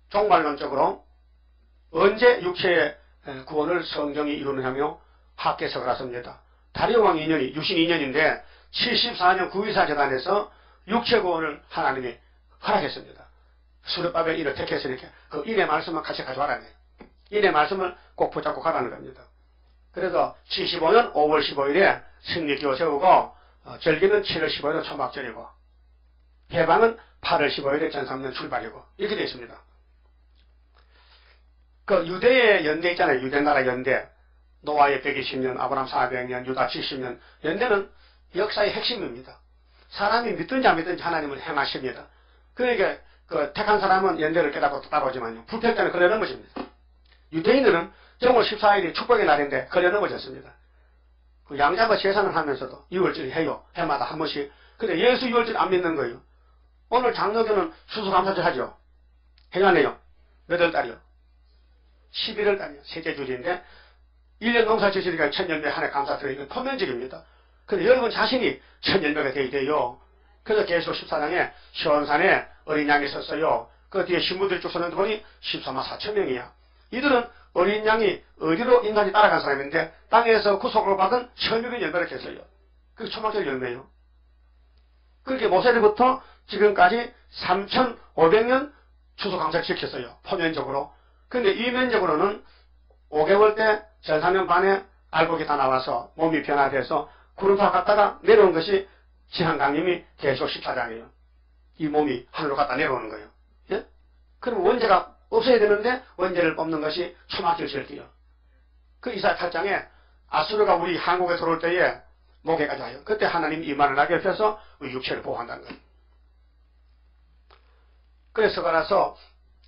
종말론적으로 언제 육체의 구원을 성경이 이루느냐며 학계석을 하십니다. 다리오 왕 2년이 62년인데 74년 구의사 재단에서 육체 구원을 하나님이 허락했습니다. 수르바벨 일을 택했으니까 그 일의 말씀을 같이 가져와라네. 일의 말씀을 꼭 붙잡고 가라는 겁니다. 그래서 75년 5월 15일에 승리기호 세우고 절기는 7월 15일은 초막절이고 해방은 8월 15일에 전삼년 출발이고 이렇게 되어 있습니다. 그 유대의 연대 있잖아요. 유대나라 연대. 노아의 120년, 아브라함 400년, 유다 70년. 연대는 역사의 핵심입니다. 사람이 믿든지 안 믿든지 하나님을 행하십니다. 그러니까 그 택한 사람은 연대를 깨닫고 따라오지만요. 불택자는 걸려 넘어집니다. 유대인들은 정월 14일이 축복의 날인데 걸려 넘어졌습니다. 그 양자가 제사를 하면서도 6월절이 해요. 해마다 한 번씩. 근데 예수 6월절 안 믿는 거예요. 오늘 장로교는 수수감사절 하죠. 해요 안 해요? 몇 월 달이요? 11월 달이요. 셋째 주일인데 1년 농사 지으니까 천열매 한 해 감사드리는 포면적입니다. 근데 여러분 자신이 천열매가 되어야 돼요. 그래서 계속 14장에 시온산에 어린 양이 섰어요. 그 뒤에 신부들이 쭉 서는 분이 14만 4천 명이야. 이들은 어린 양이 어디로 인간이 따라간 사람인데 땅에서 구속을 받은 천육의 열매를 했어요. 그게 초막절 열매예요. 그렇게 모세로부터 지금까지 3,500년 추수감사를 지켰어요. 포면적으로. 근데 이면적으로는 5개월 때 전사년 반에 알곡이 다 나와서 몸이 변화돼서 구름파 갔다가 내려온 것이 지한강림이 계속 14장이에요. 이 몸이 하늘로 갔다 내려오는 거예요. 예? 그럼 원죄가 없어야 되는데 원죄를 뽑는 것이 초막절 절기요. 그 이사야 8장에 아수르가 우리 한국에 들어올 때에 목에까지 와요. 그때 하나님 이만을 나게 펴서 우리 육체를 보호한다는 거예요. 그래서 가라서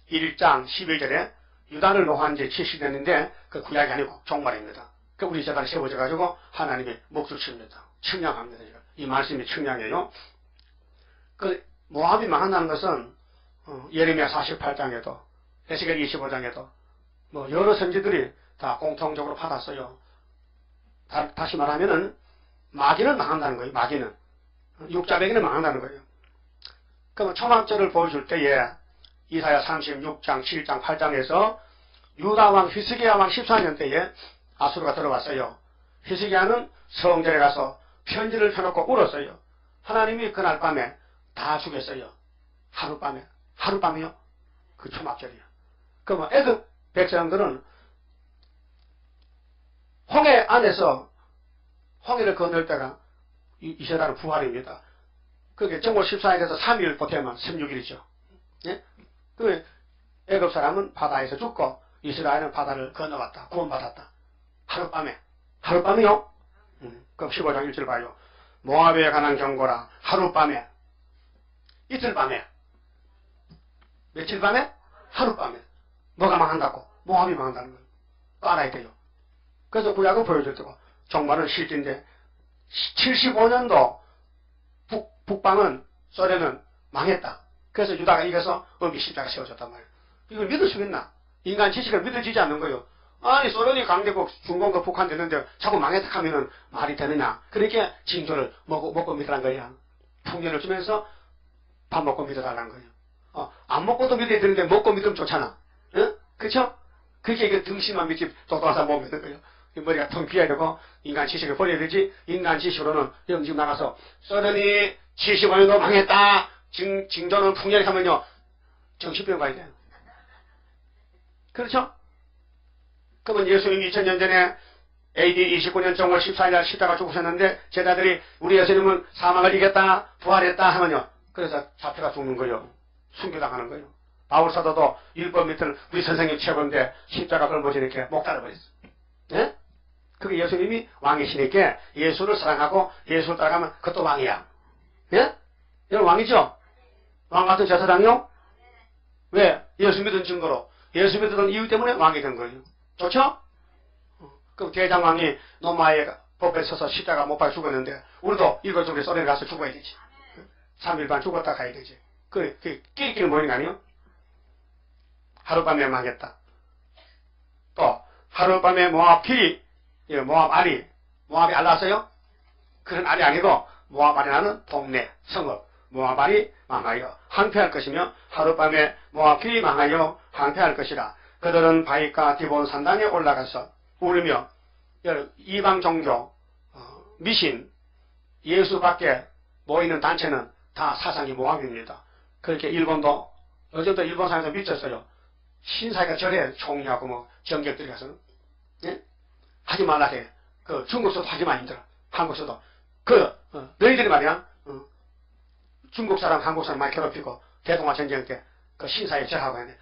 1장 11절에 유다를 노한 지 70년인데 그 구약이 아니고 종말입니다. 그 우리 재단이 세워져 가지고 하나님이 목줄 칩니다. 측량합니다. 이 말씀이 측량이에요. 그 모압이 망한다는 것은 예레미야 48장에도 에스겔 25장에도 뭐 여러 선지들이 다 공통적으로 받았어요. 다시 말하면은 마귀는 망한다는 거예요. 마귀는 육자배기는 망한다는 거예요. 그럼 초막절을 보여줄 때에 이사야 36장, 7장, 8장에서 유다왕 히스기야 왕 14년 때에 아수르가 들어왔어요. 히스기야는 성전에 가서 편지를 펴놓고 울었어요. 하나님이 그날 밤에 다 죽였어요. 하룻밤에. 하룻밤이요? 그 초막절이요. 그러면 애굽 백성들은 홍해 안에서 홍해를 건널 때가 이스라엘 부활입니다. 그게 정월 14일에서 3일 보태면 16일이죠. 예? 그 애굽 사람은 바다에서 죽고 이스라엘은 바다를 건너왔다. 구원받았다. 하룻밤에. 하룻밤이요? 그럼 15장 1절 봐요. 모압에 관한 경고라. 하룻밤에. 이틀 밤에. 며칠 밤에? 하룻밤에. 뭐가 망한다고? 모압이 망한다는 거예요. 알아야 돼요. 그래서 구약은 보여줬고 종말은 실제인데 75년도 북방은 소련은 망했다. 그래서 유다가 이겨서 어미 십자가 세워졌단 말이에요. 이걸 믿을 수 있나? 인간 지식을 믿어지지 않는 거예요. 아니 소련이 강대국 중공과 북한 됐는데 자꾸 망했다 하면은 말이 되느냐. 그러니까 징조를 먹고 믿으란 거야. 풍년을 주면서 밥 먹고 믿어달라는 거예요. 안 먹고도 믿어야 되는데 먹고 믿으면 좋잖아. 응? 그쵸? 그게 이게 등심만 믿지 똑똑한 사람 못 믿는 거예요. 머리가 텅 비어야 되고 인간 지식을 버려야 되지. 인간 지식으로는 지금 나가서 소련이 75년도 망했다. 징조는 풍년이 하면요. 정신병 가야 돼요. 그렇죠? 그러면 예수님이 2000년 전에 AD 29년 정월 14일 십자가 죽으셨는데 제자들이 우리 예수님은 사망을 이겼다 부활했다 하면요. 그래서 잡혀가 죽는 거예요. 순교당하는 거예요. 바울 사도도 율법 밑을 우리 선생님 최고인데 십자가 걸머지 이렇게 목 달아버렸어. 예? 그게 예수님이 왕이시니까 예수를 사랑하고 예수를 따라가면 그것도 왕이야. 예? 여러분 왕이죠? 왕 같은 제사장이요? 왜? 예수 믿은 증거로. 예수 믿은 이유 때문에 왕이 된 거예요. 좋죠? 그럼 대장왕이 노마의 법에 서서 십자가 못 박혀 죽었는데 우리도 일거쪽에 소련에 가서 죽어야 되지. 3일반 죽었다 가야 되지. 그 끼리끼리 모이는 거 아니에요? 하룻밤에 망했다. 또 하룻밤에 모압이 모압 알이 모압이 알났어요? 그런 알이 아니고 모압 알이 나는 동네 성읍 모압 알이 망하여 항폐할 것이며 하룻밤에 모압이 망하여 항폐할 것이라. 그들은 바위가 디본 산당에 올라가서 울며 이방 종교 미신 예수 밖에 모이는 단체는 다 사상이 모압입니다. 그렇게 일본도 어제부터 일본 사람에서 미쳤어요. 신사가 절에 총리하고 뭐 정객들이 가서는 예? 하지 말라 해. 그 중국서도 하지 마 힘들어. 한국서도 너희들이 말이야 중국 사람 한국 사람 많이 괴롭히고 대동아 전쟁 때 그 신사에 절하고 했네.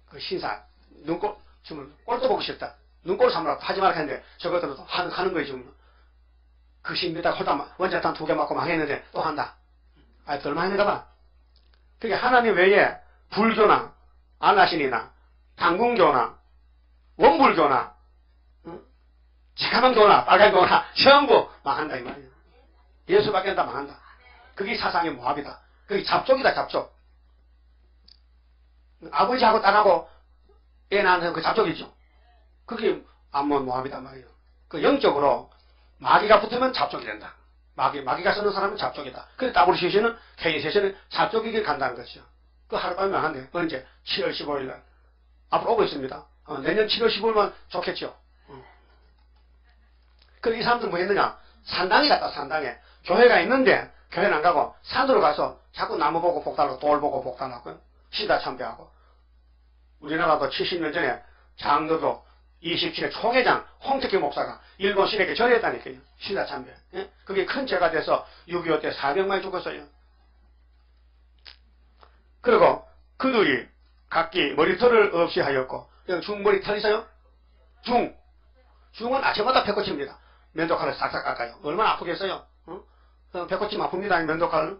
그 신사 눈꼴 지금 꼴도 보고 싶다. 눈꼴 삼으라고 하지 말라 했는데 저것들은 또 하는 거예요 지금. 그 신비다 홀다 원자탄 2개 맞고 망했는데 또 한다. 덜 많이 했는가 봐. 그게 하나님 외에 불교나 안라신이나 당궁교나 원불교나 자가만교나 빨간교나 전부 망한다 이 말이에요. 예수밖에 다 망한다. 그게 사상의 모압이다. 그게 잡족이다 잡족. 아버지하고 딸하고 애 낳는 그 잡족이죠. 그게 암몬 모압이단 말이에요. 그 영적으로 마귀가 붙으면 잡족이 된다. 마귀가 쓰는 사람은 잡족이다. 그래서 WCC는 KCC는 잡족에게 간다는 것이죠. 그 하룻밤에 망한대. 언제? 7월 15일 날. 앞으로 오고 있습니다. 내년 7월 15일만 좋겠죠. 그럼 이 사람들은 뭐 했느냐? 산당에 갔다, 산당에. 교회가 있는데, 교회는 안 가고, 산으로 가서 자꾸 나무 보고 복달하고, 돌 보고 복달하고, 시다 참배하고. 우리나라도 70년 전에 장로교 27회 총회장 홍택기 목사가 일본 신에게 절했다니까요. 시다 참배. 예? 그게 큰 죄가 돼서 6.25 때 400만이 죽었어요. 그리고 그들이 각기 머리털을 없이 하였고, 여기 중머리털 있어요? 중은 아침마다 배꼽칩니다. 면도칼을 싹싹 깎아요. 얼마나 아프겠어요? 배꼽침 아픕니다. 면도칼을.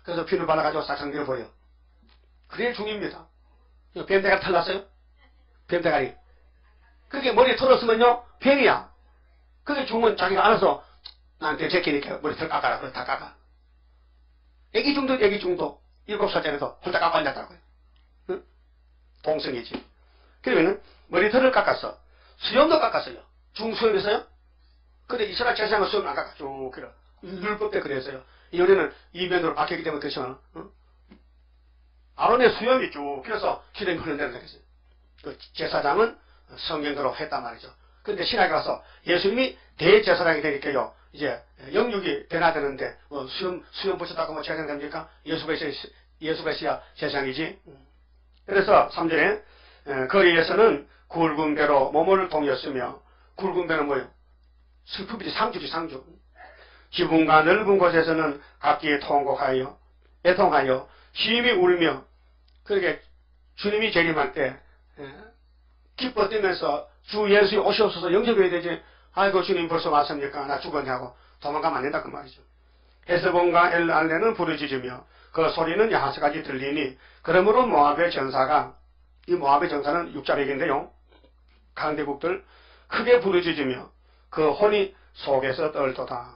그래서 피를 발라가지고 싹싹 밀어버려요. 그게 중입니다. 뱀대가리 털났어요? 뱀대가리. 그게 머리에 털었으면요, 병이야. 그게 중은 자기가 알아서 나한테 제끼니까 머리털 깎아라. 그래서 다 깎아. 애기중도 7살짜리도 혼자 깎고 앉았다고요. 응? 동성이지. 그러면은 머리털을 깎았어. 수염도 깎았어요. 중수염에서요? 근데 이스라엘 제사장은 수염을 안 깎아. 쭉 그래. 율법 때 그랬어요. 이번에는 이면으로 바뀌기 때문에 그렇지만 아론의 수염이 쭉 그래서 기름이 흘러내린다 그랬어요. 그 제사장은 성경대로 했단 말이죠. 근데 신학에 가서 예수님이 대제사장이 되니까요. 이제 영육이 되나 되는데 수염 붙였다고 뭐 제사장 됩니까? 예수가 있어야 제사장이지. 그래서 3절에 거리에서는 굵은 배로 몸을 동였으며 굵은 배는 뭐예요? 슬픔이지 상주지 상주. 지붕과 넓은 곳에서는 각기 통곡하여 애통하여 심히 울며 그렇게 주님이 재림할 때 기뻐 뛰면서 주 예수의 오시옵소서 영접해야 되지. 아이고 주님 벌써 왔습니까? 나 죽었냐고 도망가면 안 된다 그 말이죠. 헤스본과 엘알레는 부르짖으며 그 소리는 야하스까지 들리니 그러므로 모압의 전사가 이 모압의 전사는 육자백인데요. 강대국들 크게 부르짖으며 그 혼이 속에서 떨도다.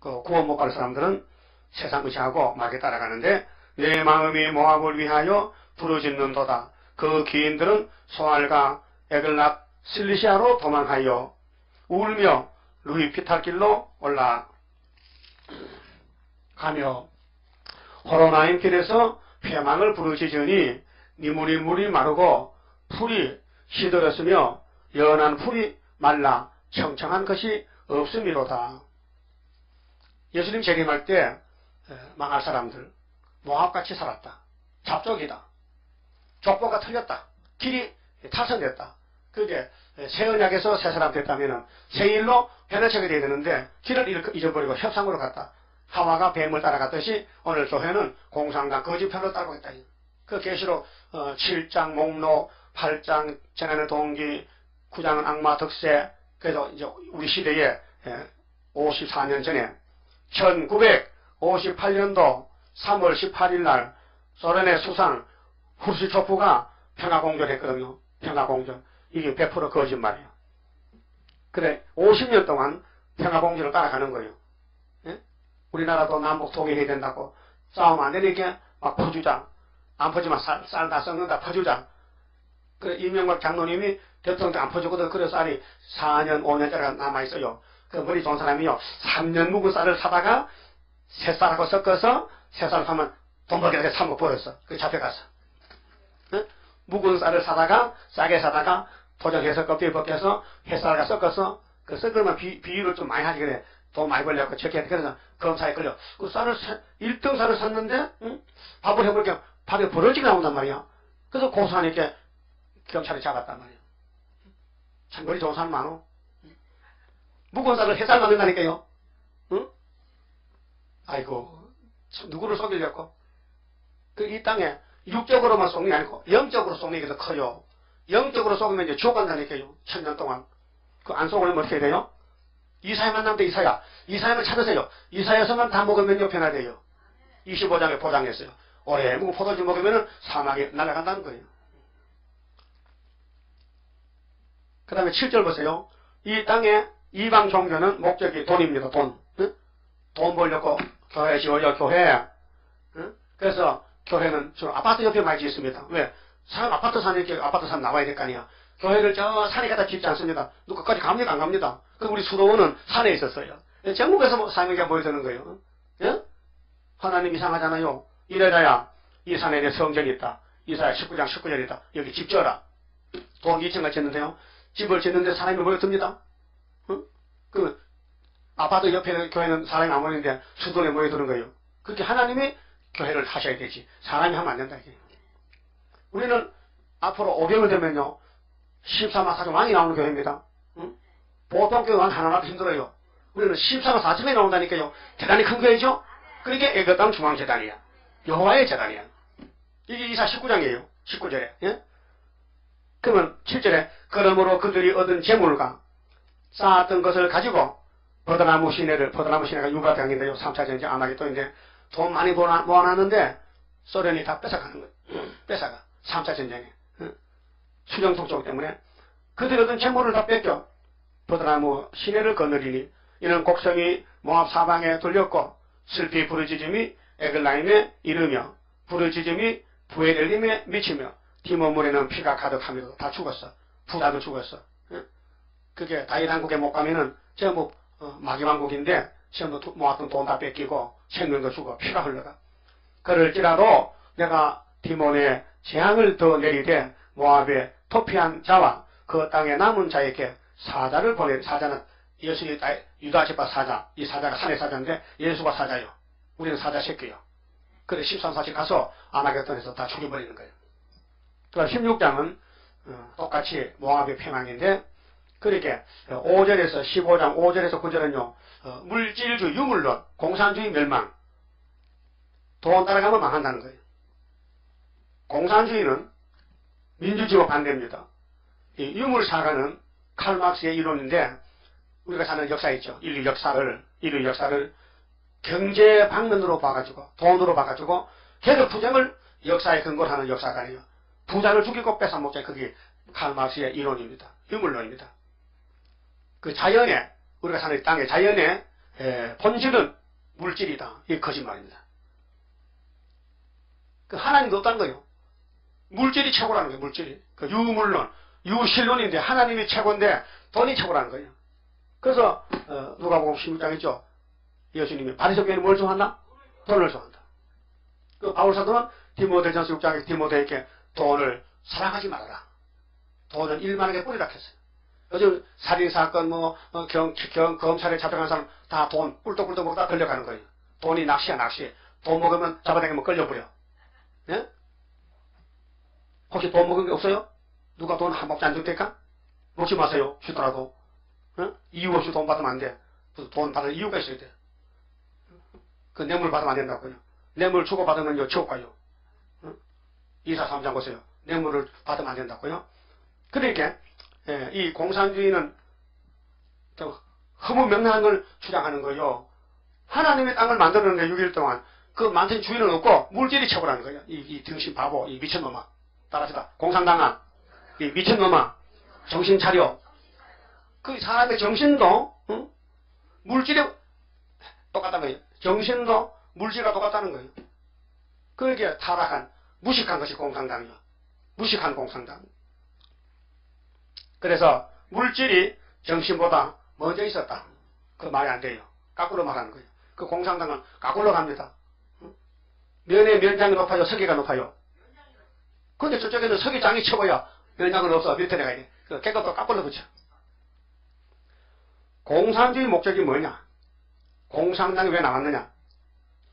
그 구원 못 갈 사람들은 세상 의지하고 막에 따라가는데 내 마음이 모압을 위하여 부르짖는도다. 그 귀인들은 소알과 에글랍 실리시아로 도망하여 울며 루이피탈길로 올라가며 호로나임 길에서 회망을 부르짖으니 물이 마르고 풀이 시들었으며 연한 풀이 말라 청청한 것이 없음이로다. 예수님 재림할 때 망할 사람들 모압같이 살았다. 잡족이다. 족보가 틀렸다. 길이 타선됐다. 그게 새 언약에서 새 사람 됐다면 새 일로 변화체가 되어야 되는데 길을 잊어버리고 협상으로 갔다. 하와가 뱀을 따라갔듯이 오늘 교회는 공산당 거짓편으로 따르고 있다. 그 계시록 7장 목록, 8장 재난의 동기, 9장은 악마 득세. 그래서 이제 우리 시대에 54년 전에 1958년도 3월 18일 날 소련의 수상 후르시초프가 평화공조를 했거든요. 평화공조. 이게 100% 거짓말이에요. 그래 50년 동안 평화공조를 따라가는 거예요. 예? 우리나라도 남북 통일해야 된다고 싸우면 안 되니까 막 퍼주자. 안 퍼지면 쌀 다 썩는다 퍼주자. 그래 이명박 장로님이 대통령 안 퍼주거든. 그래서 쌀이 4년 5년짜리가 남아있어요. 그 머리 좋은 사람이요 3년 묵은 쌀을 사다가 새쌀하고 섞어서 새쌀 사면 돈 벌게 사 먹고 버렸어. 그게 잡혀갔어. 응? 묵은 쌀을 사다가 싸게 사다가 포장해서 껍데기 벗겨서 햇쌀과 섞어서 그 섞으면 비율을 좀 많이 하지 그래. 돈 많이 벌려고 적게 그래서 검사에 걸려. 그 쌀을 1등 쌀을 샀는데 응? 밥을 해보니까 밥에 버러지가 나온단 말이야. 그래서 고소하니까 경찰이 잡았단 말이야. 참 머리 좋은 사람 많어. 묵은 쌀을 햇살 만든다니까요. 응? 아이고 누구를 속이려고. 이 땅에 육적으로만 속는 게 아니고 영적으로 속는 게 더 커요. 영적으로 속으면 이제 지옥 간다니까요. 1000년 동안. 그 안 속으려면 어떻게 돼요? 이사야 만나면 돼. 이사야만 찾으세요. 이사야서만 다 먹으면요 변화돼요. 25장에 보장했어요. 오래 묵은 포도주 먹으면 사막에 날아간다는 거예요. 그 다음에 7절 보세요. 이 땅에 이방 종교는 목적이 돈입니다. 돈. 응? 돈 벌려고 교회 지어요. 교회. 응? 그래서 교회는 주로 아파트 옆에 많이 짓습니다. 왜? 사람 아파트 사니까 아파트 사람 나와야 될 거 아니야. 교회를 저 산에 갖다 짓지 않습니다. 누구까지 갑니까? 안 갑니다. 그럼 우리 수도원은 산에 있었어요. 전국에서 사명이 모여드는 거예요. 예? 하나님 이상하잖아요. 이래라야 이 산에 내 성전이 있다. 이사야 19장 19절이다. 여기 집 지어라. 돈 2층을 짓는데요. 집을 짓는데 사람이 모여듭니다. 응? 그 아파트 옆에 교회는 사람이 안 모이는데 수도원에 모여드는 거예요. 그렇게 하나님이 교회를 하셔야 되지. 사람이 하면 안 된다. 이게. 우리는 앞으로 500년 되면요. 14만 4천 왕이 나오는 교회입니다. 응? 보통 교회 왕 하나라도 힘들어요. 우리는 14만 4천이 나온다니까요. 대단히 큰 교회죠. 그러니까 애거당 중앙재단이야. 여호와의 재단이야. 이게 이사 19장이에요. 19절에. 예? 그러면 7절에 그러므로 그들이 얻은 재물과 쌓았던 것을 가지고 버드나무 시내가 유가당인데요. 3차 전쟁 아마겟돈인데 돈 많이 모아놨는데 소련이 다 뺏어가는 거예요. 뺏어가. 3차 전쟁에. 수령통 쪽 때문에 그들이 얻은 재물을 다 뺏겨 버드나무 시내를 거느리니 이는 곡성이 모압 사방에 돌렸고 슬피 부르짖음이 에글라임에 이르며 부르짖음이 부에렐림에 미치며 디모물에는 피가 가득하며 다 죽었어. 부자도 죽었어. 그게 다윗 왕국에 못 가면은 전부 마귀왕국인데 전부 모았던 돈 다 뺏기고 생명도 죽어 피가 흘러가. 그럴지라도 내가 디몬에 재앙을 더 내리되 모압에 토피한 자와 그 땅에 남은 자에게 사자를 보내. 사자는 예수의 유다 지파 사자. 이 사자가 산의 사자인데 예수가 사자요. 우리는 사자 새끼요. 그래 13사씩 가서 아마겟돈에서 다 죽여버리는 거예요. 그럼 16장은 똑같이 모압의 패망인데 그렇게 5절에서 15장 5절에서 9절은요. 물질주의 유물론 공산주의 멸망. 돈 따라가면 망한다는 거예요. 공산주의는 민주주의와 반대입니다. 이 유물사가는 칼막스의 이론인데 우리가 사는 역사 있죠. 인류 역사를 경제 방면으로 봐가지고 돈으로 봐가지고 계급투쟁을 역사에 근거로 하는 역사관이에요. 부자를 죽이고 뺏어먹자. 그게 칼막스의 이론입니다. 유물론입니다. 그 자연의 우리가 사는 땅의 자연의 본질은 물질이다. 이게 거짓말입니다. 그 하나님도 없다는 거예요. 물질이 최고라는 거예요. 물질이. 그 유물론, 유실론인데 하나님이 최고인데 돈이 최고라는 거예요. 그래서 누가복음 16장 있죠. 예수님이 바리새 교회는 뭘 좋아한다? 돈을 좋아한다. 그 바울사도는 디모데전서 6장에 디모데에게 돈을 사랑하지 말아라. 돈은 일만하게 뿌리라 했어요. 요즘 살인사건, 검찰에 잡혀간 사람 다 돈 꿀떡꿀떡 먹다 걸려가는 거예요. 돈이 낚시야, 낚시. 돈 먹으면 잡아당기면 걸려버려. 예? 혹시 돈 먹은 게 없어요? 누가 돈 한 몫도 안 줄 테니까? 먹지 마세요. 주더라도. 예? 이유 없이 돈 받으면 안 돼. 돈 받을 이유가 있어야 돼. 그 뇌물 받으면 안 된다고요. 뇌물 주고받으면요, 지옥 가요. 이사 삼장 보세요. 뇌물을 받으면 안 된다고요. 그러니까 이 공산주의는 허무맹랑한 걸 주장하는 거요. 하나님의 땅을 만들었는데 6일 동안 그 만든 주인은 없고 물질이 최고라는 거예요. 이 등신 바보, 이 미친놈아. 따라합시다. 공산당한 이 미친놈아. 정신 차려. 그 사람의 정신도 물질이 똑같다는 거예요. 정신도 물질과 똑같다는 거예요. 그게 타락한, 무식한 것이 공산당이요. 무식한 공산당. 그래서 물질이 정신보다 먼저 있었다. 그 말이 안 돼요. 거꾸로 말하는 거예요. 그 공산당은 거꾸로 갑니다. 면의 면장이 높아요? 서기가 높아요? 근데 저쪽에는 서기장이 최고야. 면장은 없어. 밑에 내가 돼. 그 깨끗도 거꾸로 붙여. 공산주의 목적이 뭐냐? 공산당이 왜 나왔느냐?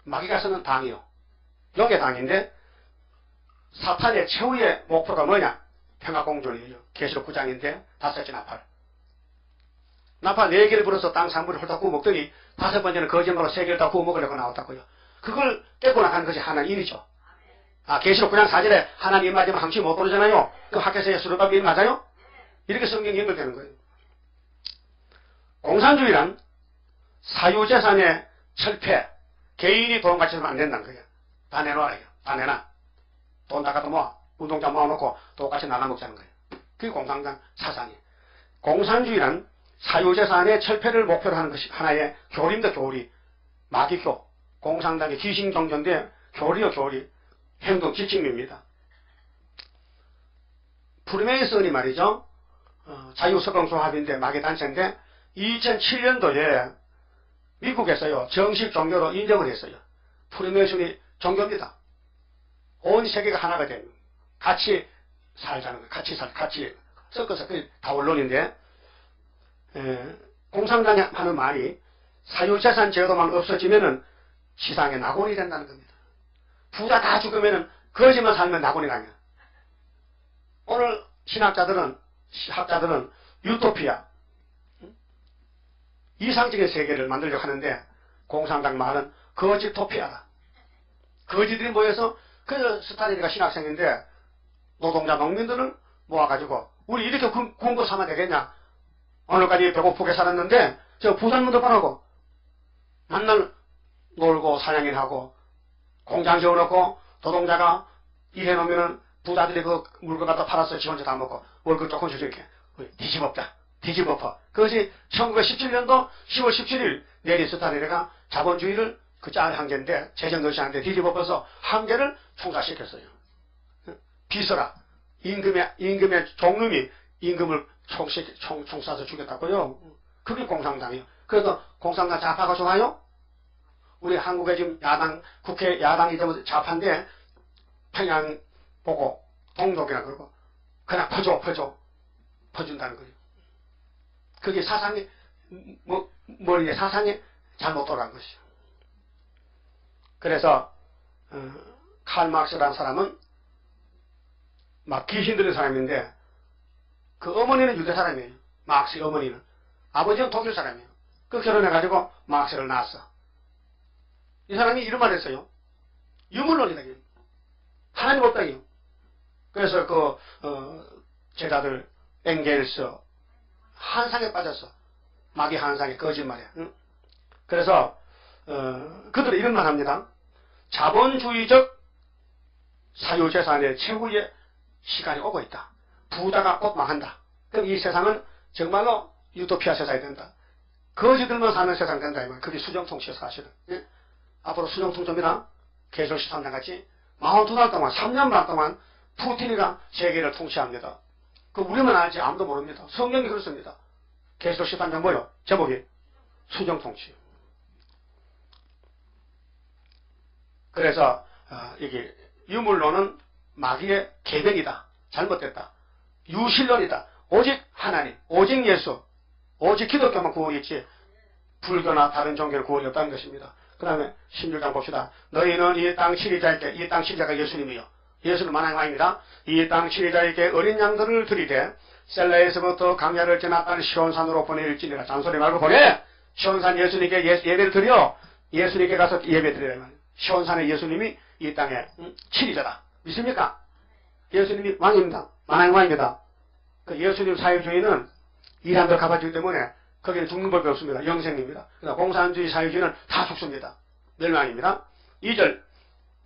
마귀가 쓰는 당이요. 영계당인데 사탄의 최후의 목표가 뭐냐? 평화공존이에요. 계시록 9장인데 5째 나팔. 나팔 4개를 불어서 땅 산물을 홀딱 구워 먹더니 5번째는 거짓말로 3개를 다 구워 먹으려고 나왔다고요. 그걸 깨고 나가는 것이 하나님이죠. 계시록 9장 4절에 하나님 맞으면 항시 못 오르잖아요. 그 학교에서 예수를 받기 맞아요? 이렇게 성경이 연결되는 거예요. 공산주의란 사유재산의 철폐, 개인이 돈 같이 쓰면 안 된다는 거예요. 다 내놔라. 다 내놔. 돈 다 갖다 모아. 운동장 모아놓고 똑같이 나눠먹자는 거예요. 그게 공산당 사상이에요. 공산주의란 사유재산의 철폐를 목표로 하는 것이 하나의 교리입니다. 교리. 마귀교. 공산당의 귀신경전대 교리요. 교리. 행동 지침입니다. 프리메이슨이 말이죠. 자유석공조합인데 마귀단체인데 2007년도에 미국에서요. 정식 종교로 인정을 했어요. 프리메이슨이 종교입니다. 온 세계가 하나가 됩니다. 같이 살자는 거예요. 같이 섞어서 그게 다 원론인데 공산당이 하는 말이 사유재산 제도만 없어지면은 지상에 낙원이 된다는 겁니다. 부자 다 죽으면은 거지만 살면 낙원이 가냐. 오늘 학자들은 유토피아 이상적인 세계를 만들려고 하는데 공산당 말은 거짓토피아다. 거지들이 모여서 그래서 스타린이가 신학생인데 노동자 농민들을 모아가지고 우리 이렇게 구운 거 사면 되겠냐. 오늘까지 배고프게 살았는데 저 부산문도 보라고 만날 놀고 사냥일하고 공장 지어놓고 노동자가 일해놓으면은 부자들이 그 물건 갖다 팔아서 지 혼자 다 먹고 월급 조금씩 이렇게 뒤집었다. 뒤집어퍼. 그것이 1917년도 10월 17일 내리 스타린이가 자본주의를 그 짤 한 개인데 재정도시한테 뒤집어퍼서 한 개를 총사시켰어요. 비서라. 임금의 종놈이 임금을 총 쏴서 죽였다고요. 그게 공산당이에요. 그래서 공산당 좌파가 좋아요? 우리 한국에 지금 국회 야당이 되면 좌파인데 평양 보고 동독이라 그러고 그냥 퍼준다는 거예요. 그게 사상이 머리에 사상이 잘못 돌아간 것이죠. 그래서 칼 막스라는 사람은 막 귀신 들린 사람인데 그 어머니는 유대 사람이에요. 막스의 어머니는. 아버지는 독일 사람이에요. 그 결혼해가지고 막스를 낳았어. 이 사람이 이런 말을 했어요. 유물론이다. 하나님 없다요. 그래서 제자들 엥겔스 한상에 빠졌어. 마귀 한상에 거짓말이야. 응? 그래서 그들은 이런 말 합니다. 자본주의적 사유재산의 최후의 시간이 오고 있다. 부자가 곧 망한다. 그럼 이 세상은 정말로 유토피아 세상이 된다. 거지들만 사는 세상 된다. 그게 수정통치의 사실은. 예? 앞으로 수정통점이나 계속 13장 같이 42달 동안 3년 반 동안 푸틴이가 세계를 통치합니다. 그 우리만 알지 아무도 모릅니다. 성경이 그렇습니다. 계속 13장 뭐요? 제목이 수정통치. 그래서 이게 유물론은 마귀의 계명이다. 잘못됐다. 유실론이다. 오직 하나님, 오직 예수, 오직 기독교만 구원이 있지 불교나 다른 종교는 구원이 없다는 것입니다. 그 다음에 16장 봅시다. 너희는 이 땅 치리자에게, 이 땅 치리자가 예수님이요. 예수는 만왕왕입니다. 이 땅 치리자에게 어린 양들을 드리되 셀라에서부터 강야를 지나간 시온산으로 보내일지니라. 잔소리 말고 보내! 시온산 예수님께 예배를 드려. 예수님께 가서 예배 드리라. 시온산의 예수님이 이 땅의 치리자다. 믿습니까? 예수님이 왕입니다. 만왕왕입니다. 그 예수님 사회주의는 이란도 가봐주기 때문에 거기는 죽는 법이 없습니다. 영생입니다. 그러나 공산주의 사회주의는 다 죽습니다. 멸망입니다. 2절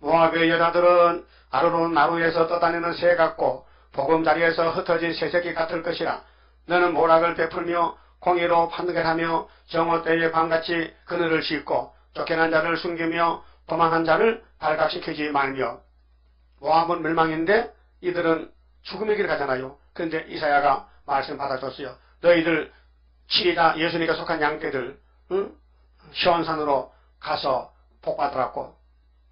모압의 여자들은 아르논 나루에서 떠다니는 새 같고 보금자리에서 흩어진 새새끼 같을 것이라. 너는 모락을 베풀며 공의로 판결하며 정오 때에 밤같이 그늘을 짚고 쫓겨난 자를 숨기며 도망한 자를 발각시키지 말며. 모압은 멸망인데 이들은 죽음의 길을 가잖아요. 그런데 이사야가 말씀 받아줬어요. 너희들 치리자 예수님께 속한 양떼들 시온산으로 가서 복받으라고.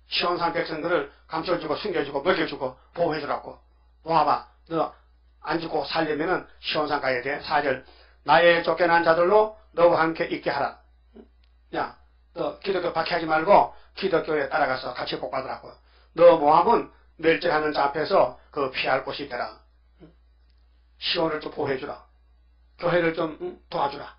시온산 백성들을 감춰주고 숨겨주고 먹여주고 보호해주라고. 모압아 너 안 죽고 살려면은 시온산 가야 돼. 4절 나의 쫓겨난 자들로 너와 함께 있게 하라. 야 너 기독교 박해하지 말고 기독교에 따라가서 같이 복받으라고. 너 모압은 멸절하는 자 앞에서 그 피할 곳이 되라. 시온을 좀 보호해주라. 교회를 좀 도와주라.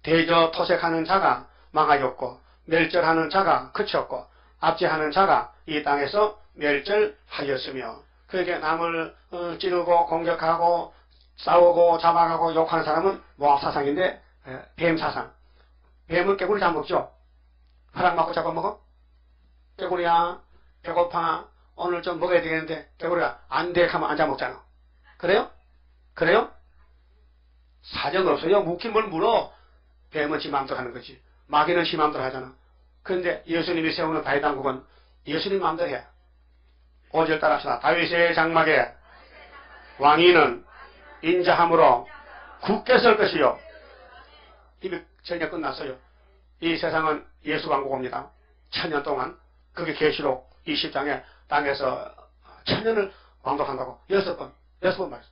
대저 토색하는 자가 망하였고 멸절하는 자가 그쳤고 압제하는 자가 이 땅에서 멸절하였으며. 그에게 남을 찌르고 공격하고 싸우고 잡아가고 욕하는 사람은 모압 사상인데 뱀 사상. 뱀은 개구리 잡아먹죠. 허락 받고 잡아먹어? 개구리야 배고파 오늘 좀 먹어야 되겠는데 개구리가 안 돼 하면 안 잡아먹잖아. 그래요? 그래요? 사정 없어요. 묵힌 뭘 물어. 뱀은 지 마음대로 하는 거지. 마귀는 지 마음대로 하잖아. 그런데 예수님이 세우는 다윗왕국은 예수님 마음대로 해. 5절 따라합시다. 다윗의 장막에 왕위는 인자함으로 굳게 설 것이요. 이미 전혀 끝났어요. 이 세상은 예수 왕국입니다. 1000년 동안. 그게 계시록 20장에 땅에서 1000년을 왕독한다고 6번 말씀.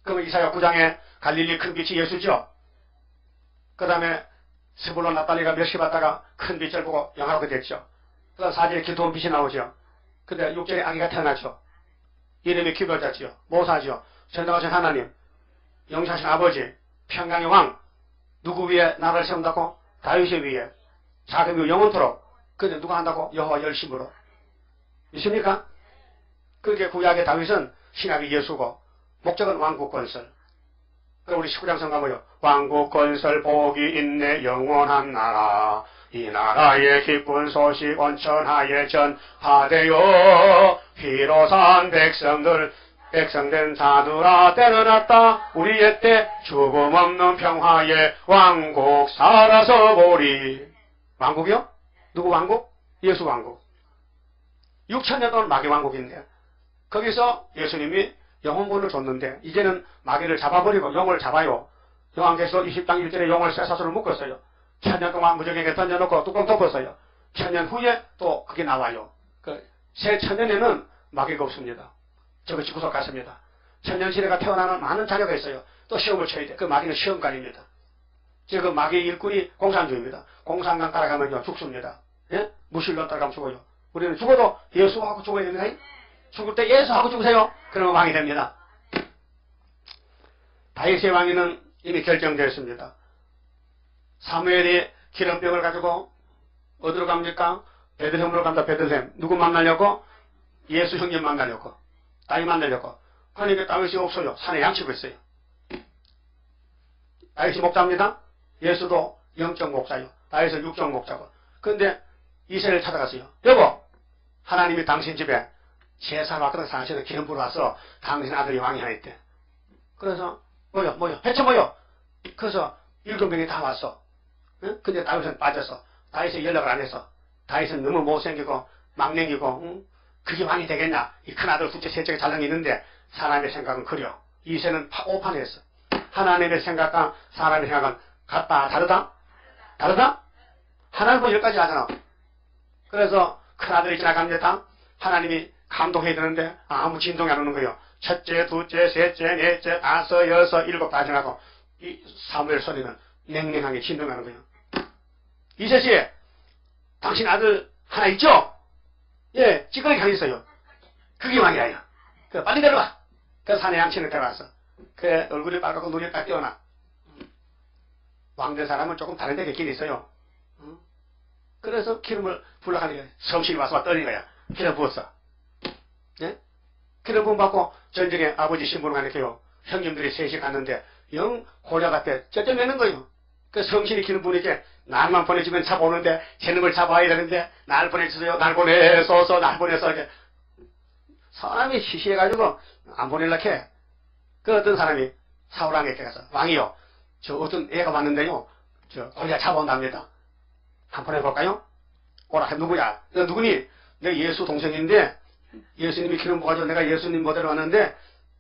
그러면 이사야 9장에 갈릴리 큰 빛이 예수죠. 그 다음에 스불론 납달리가 멸시 받다가 큰 빛을 보고 영화롭게 됐죠. 그 다음 4절에 기도원 빛이 나오죠. 근데 6절에 아기가 태어나죠. 이름이 기별자지요. 모사지요. 전능하신 하나님, 영사하신 아버지, 평강의 왕. 누구 위에 나라를 세운다고? 다윗의 위에. 자금이 영원토록. 근데 누가 한다고? 여호와 열심으로. 있습니까? 그렇게 구약의 다윗은 신약의 예수고 목적은 왕국 건설. 그럼 우리 19장 성가 뭐요? 왕국 건설 복이 있네 영원한 나라. 이 나라의 기쁜 소식 온천하에 전하되어 피로산 백성된 자들아 때는 왔다. 우리의 때 죽음 없는 평화의 왕국 살아서 보리. 왕국이요? 누구 왕국? 예수 왕국. 6천년 동안 마귀 왕국인데 거기서 예수님이 영혼권을 줬는데 이제는 마귀를 잡아버리고 용을 잡아요. 요한계시록 20장 1절에 용을 쇠사슬로 묶었어요. 1000년 동안 무적에게 던져놓고 뚜껑 덮었어요. 1000년 후에 또 그게 나와요. 새 천년에는 마귀가 없습니다. 저거 지구속 같습니다. 천년시대가 태어나는 많은 자녀가 있어요. 또 시험을 쳐야 돼. 그 마귀는 시험관입니다. 그 마귀의 일꾼이 공산주의입니다. 공산당 따라가면요 죽습니다. 예? 무신론 따라가면 죽어요. 우리는 죽어도 예수하고 죽어야 됩니다. 죽을 때 예수하고 죽으세요. 그러면 왕이 됩니다. 다윗의 왕위는 이미 결정되었습니다. 사무엘이 기름병을 가지고 어디로 갑니까? 베들레헴으로 간다. 베들레헴. 누구 만나려고? 예수 형님 만나려고. 다윗 만나려고. 그러니까 다윗이 없어요. 산에 양치고 있어요. 다윗이 목자입니다. 예수도 영적 목자요. 다윗은 육적 목자고. 그런데 이세를 찾아갔어요. 여보, 하나님이 당신 집에 제사를 왔거든. 상시에 기름 부어 와서 당신 아들이 왕이 하나 있대. 그래서 모여 회쳐 모여. 그래서 7명이 다 왔어. 응? 근데 다윗은 빠졌어. 다윗이 연락을 안 했어. 다윗은 너무 못생기고 막냉기고 응? 그게 왕이 되겠냐. 이 큰아들 둘째 셋째가 잘난 있는데 사람의 생각은 그려. 이세는 오판했어. 하나님의 생각과 사람의 생각은 같다 다르다? 다르다? 하나님은 10가지 하잖아. 그래서 큰아들이 지나갑니다. 하나님이 감동해야 되는데 아무 진동이 안 오는 거예요. 첫째, 둘째, 셋째, 넷째, 다섯, 여섯, 일곱 다 지나고 이 사무엘 소리는 냉랭하게 진동하는 거예요. 이세씨, 당신 아들 하나 있죠? 예, 찌끄러기 하나 있어요. 그게 왕이라요. 그 빨리 내려와. 그 산에 양친을 데려왔어. 그 얼굴이 빨갛고 눈이 딱 띄어나. 왕된 사람은 조금 다른 데 있긴 있어요. 그래서 기름을 불러가는 거야. 성실히 와서 떠는 거야. 기름 부었어. 예? 기름 부음 받고 전쟁에 아버지 신부를 가니까요. 형님들이 셋이 갔는데 영 골리앗 앞에 쩌쩌매는 거예요. 그 성실히 기름 부으니까 날만 보내주면 잡아오는데 쟤는 걸 잡아야 되는데 날 보내주세요. 날 보내소서 날 보내서 이렇게 사람이 시시해가지고 안 보내려고 해. 그 어떤 사람이 사울왕에게 가서 왕이요. 저 어떤 애가 왔는데요. 저 골리앗 잡아온답니다. 한번 해볼까요? 오라. 누구야? 너 누구니? 내가 예수 동생인데 예수님이 기름 부어가지고 내가 예수님 모델로 왔는데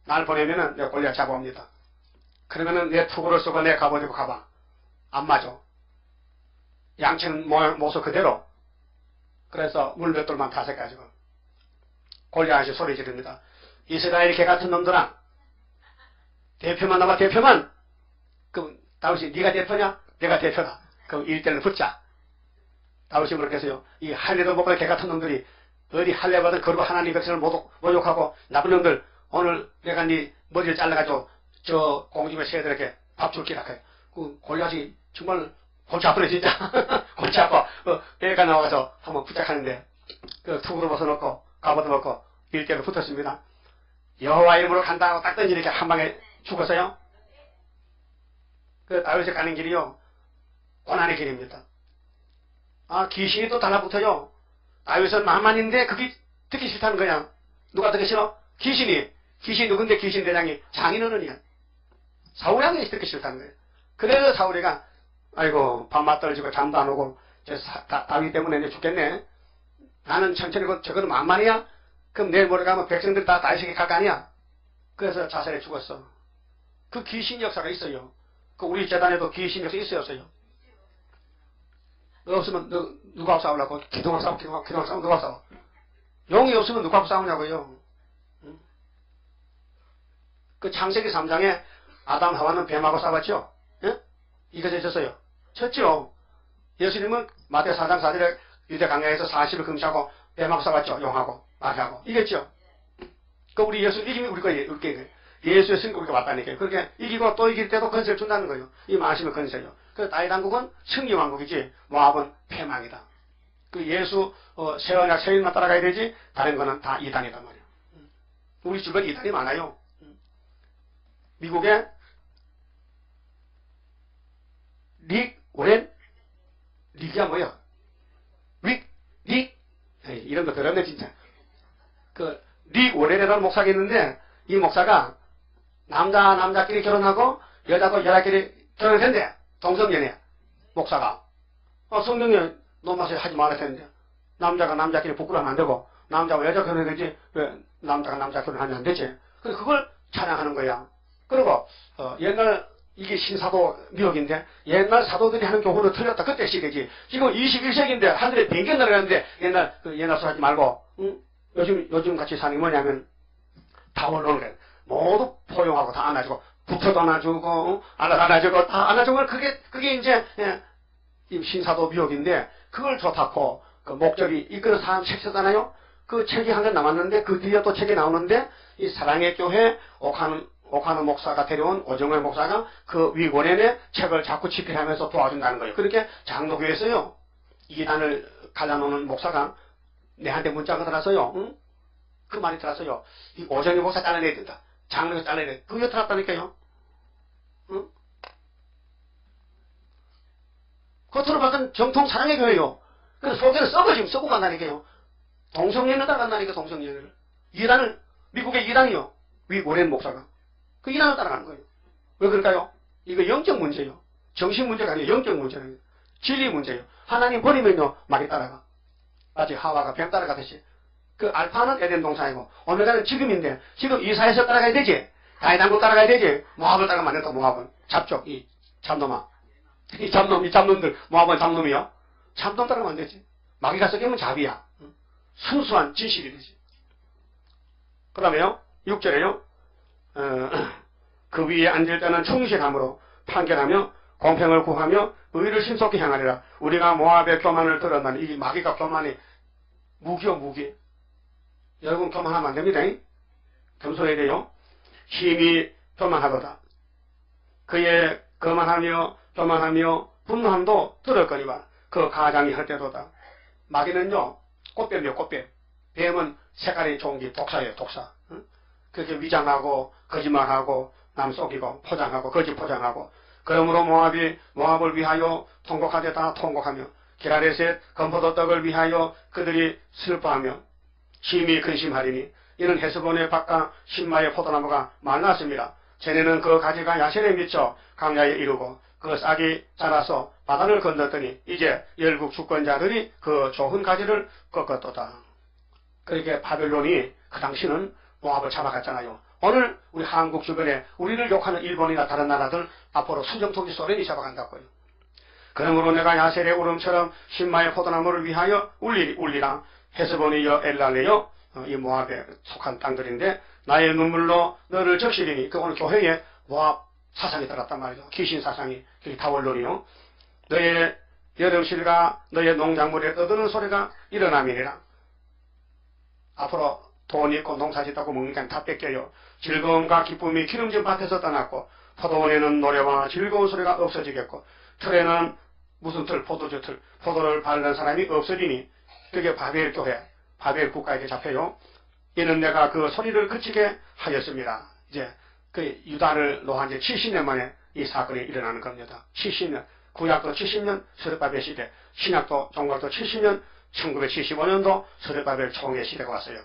날 보내면은 내가 골리앗 잡아옵니다. 그러면은 내 투구를 쓰고 내가 가버리고 가봐. 안 맞아. 양치는 모습 그대로. 그래서 물맷돌만 타석가지고 골리앗이 소리 지릅니다. 이스라엘 개 같은 놈들아, 대표만 나와 대표만. 그럼 다윗이 네가 대표냐? 내가 대표다. 그럼 일대를 붙자. 다윗이 그렇게 했어요. 이 할례도 못 받은 개 같은 놈들이 어디 할례 받은 거룩 하나님 백성을 모욕하고 나쁜 놈들 오늘 내가 네 머리를 잘라가지고 저 공중에 새들에게 밥 줄기라 해요. 그 골리앗이 정말 골치 아프네 진짜. 골치 아파. 애가 나와서 한번 부탁하는데 그 투구로 벗어놓고 갑옷도 벗고 일대로 붙었습니다. 여호와 이름으로 간다고 딱 던지니까 한 방에 죽었어요. 그 다윗이 가는 길이요. 고난의 길입니다. 아, 귀신이 또 달라붙어요. 다윗은 만만인데 그게 듣기 싫다는 거야. 누가 듣기 싫어? 귀신이 누군데 귀신 대장이 장인어른이야. 사울왕이 듣기 싫다는 거예요. 그래서 사울이가 아이고 밤맛 떨어지고 잠도 안 오고 다윗 때문에 이제 죽겠네. 나는 천천히 저거는 만만이야? 그럼 내일 모레 가면 백성들 다 다윗에게 갈 거 아니야? 그래서 자살해 죽었어. 그 귀신 역사가 있어요. 그 우리 재단에도 귀신 역사 있어요 없어요? 없으면 누가 싸우려고? 기도만 싸워 누가 싸워? 용이 없으면 누가 싸우냐고요. 응? 그 창세기 3장에 아담 하와는 뱀하고 싸웠죠? 예? 이것에 있었어요. 쳤죠? 예수님은 마태 4장 4절에 유대 강야에서 40일 금시하고 뱀하고 싸웠죠? 용하고 말하고 이겼죠? 그 우리 예수 이기면 우리 거예요. 예수의 승리 우리가 왔다니까요. 그렇게 이기고 또 이길 때도 건세를 준다는 거예요. 이 마시면 건세요. 그 다윗 왕국은 승리왕국이지 모압은 패망이다. 그 예수 새 언약 새 일만 따라가야 되지 다른 거는 다 이단이단 말이에요. 우리 주변에 이단이 많아요. 미국에 릭 오렌 릭이야 뭐야? 릭 이런 거 들었네 진짜. 그 릭 오렌이라는 목사가 있는데 이 목사가 남자끼리 결혼하고 여자끼리 결혼했는데 동성연애 목사가 성경에 노마세 하지 말아야 되는데 남자끼리 부끄러우면 안 되고 남자와 여자 결혼해야지 왜 남자가 남자 결혼하면 안 되지. 그래서 그걸 찬양하는 거야. 그리고 옛날 이게 신사도 미혹인데 옛날 사도들이 하는 교훈은 틀렸다. 그때 시대지. 지금 21세기인데 하늘에 비행기 날아가는데 옛날 소 하지 말고 응? 요즘 같이 사는 게 뭐냐면 다 올라오는 거야. 모두 포용하고 다 안아주고 부처도 안아주고 안아주고 다 안아주고 그게 이제 신사도 미혹인데 그걸 좋다고 그 목적이 이끌어 사람 책 쓰잖아요. 그 책이 한 권 남았는데 그 뒤에 또 책이 나오는데 이 사랑의 교회 오카노 목사가 데려온 오정회 목사가 그 위원회에 책을 자꾸 집필하면서 도와준다는 거예요. 그렇게 장로교에서요 이단을 갈라놓는 목사가 내한테 문자가 들어서요. 응? 그 말이 들어서요. 이 오정회 목사 잘라내야 된다. 장로교 잘라내야 된다. 그게 들었다니까요. 응? 겉으로 봐선 정통 사랑의 교회요. 그래서 속에는 썩어 지금 썩고 간다니까요. 동성연을 따라간다니까 동성연을. 이단을 미국의 이단이요. 오렌 목사가. 그 이단을 따라가는 거예요. 왜 그럴까요? 이거 영적 문제예요. 정신 문제가 아니에요. 영적 문제예요. 진리 문제예요. 하나님 버리면요, 마귀 따라가. 마치 하와가 뱀 따라가듯이. 그 알파는 에덴 동산이고, 오메가는 지금인데, 지금 이사에서 따라가야 되지. 다이당고 따라가야 되지. 모압을 따라가면 안 된다, 모압은. 잡족, 이 잡놈아. 이 잡놈들, 모압은 잡놈이요. 잡놈 따라가면 안 되지. 마귀가 섞이면 잡이야. 순수한 진실이 되지. 그 다음에요, 6절에요, 그 위에 앉을 때는 충실함으로 판결하며 공평을 구하며 의를 신속히 향하리라. 우리가 모압의 교만을 들었나니, 이 마귀가 교만이 무기요, 무기. 여러분 교만하면 안 됩니다. 겸손해야 돼요. 힘이 교만하도다. 그의 거만하며 교만하며 분노함도 들었거니와 그 가장이 헛되도다. 마귀는요, 꽃뱀이요, 꽃뱀. 뱀은 색깔이 좋은 게 독사예요, 독사. 그렇게 위장하고 거짓말하고 남 속이고 포장하고 거짓 포장하고. 그러므로 모압을 위하여 통곡하되다 통곡하며 기라레셋 건포도 떡을 위하여 그들이 슬퍼하며 심히 근심하리니 이는 헤스본의 밭과 신마의 포도나무가 말랐습니다. 쟤네는 그 가지가 야셀에 미쳐 강야에 이르고 그 싹이 자라서 바다를 건넜더니 이제 열국 주권자들이 그 좋은 가지를 꺾었도다. 그렇게 바벨론이 그 당시는 모압을 잡아갔잖아요. 오늘 우리 한국 주변에 우리를 욕하는 일본이나 다른 나라들 앞으로 수정통지 소련이 잡아간다고요. 그러므로 내가 야셀의 울음처럼 신마의 포도나무를 위하여 울리라. 헤스본이여 엘랄레여, 이 모압에 속한 땅들인데 나의 눈물로 너를 적시리니. 그 오늘 교회에 모압 사상이 들었단 말이죠. 귀신 사상이. 그게 다원론이요. 너의 여름실과 너의 농작물에 떠드는 소리가 일어남이니라. 앞으로 돈이 있고 농사 짓다고 먹으니까 다 뺏겨요. 즐거움과 기쁨이 기름진 밭에서 떠났고 포도원에는 노래와 즐거운 소리가 없어지겠고 틀에는 무슨 틀? 포도주 틀. 포도를 바르는 사람이 없어지니 그게 바벨 교회, 바벨 국가에게 잡혀요. 이는 내가 그 소리를 그치게 하였습니다. 이제 그 유다를 놓은 지 70년 만에 이 사건이 일어나는 겁니다. 70년. 구약도 70년 스룹바벨 시대, 신약도 종각도 70년, 1975년도 스룹바벨 총회 시대가 왔어요.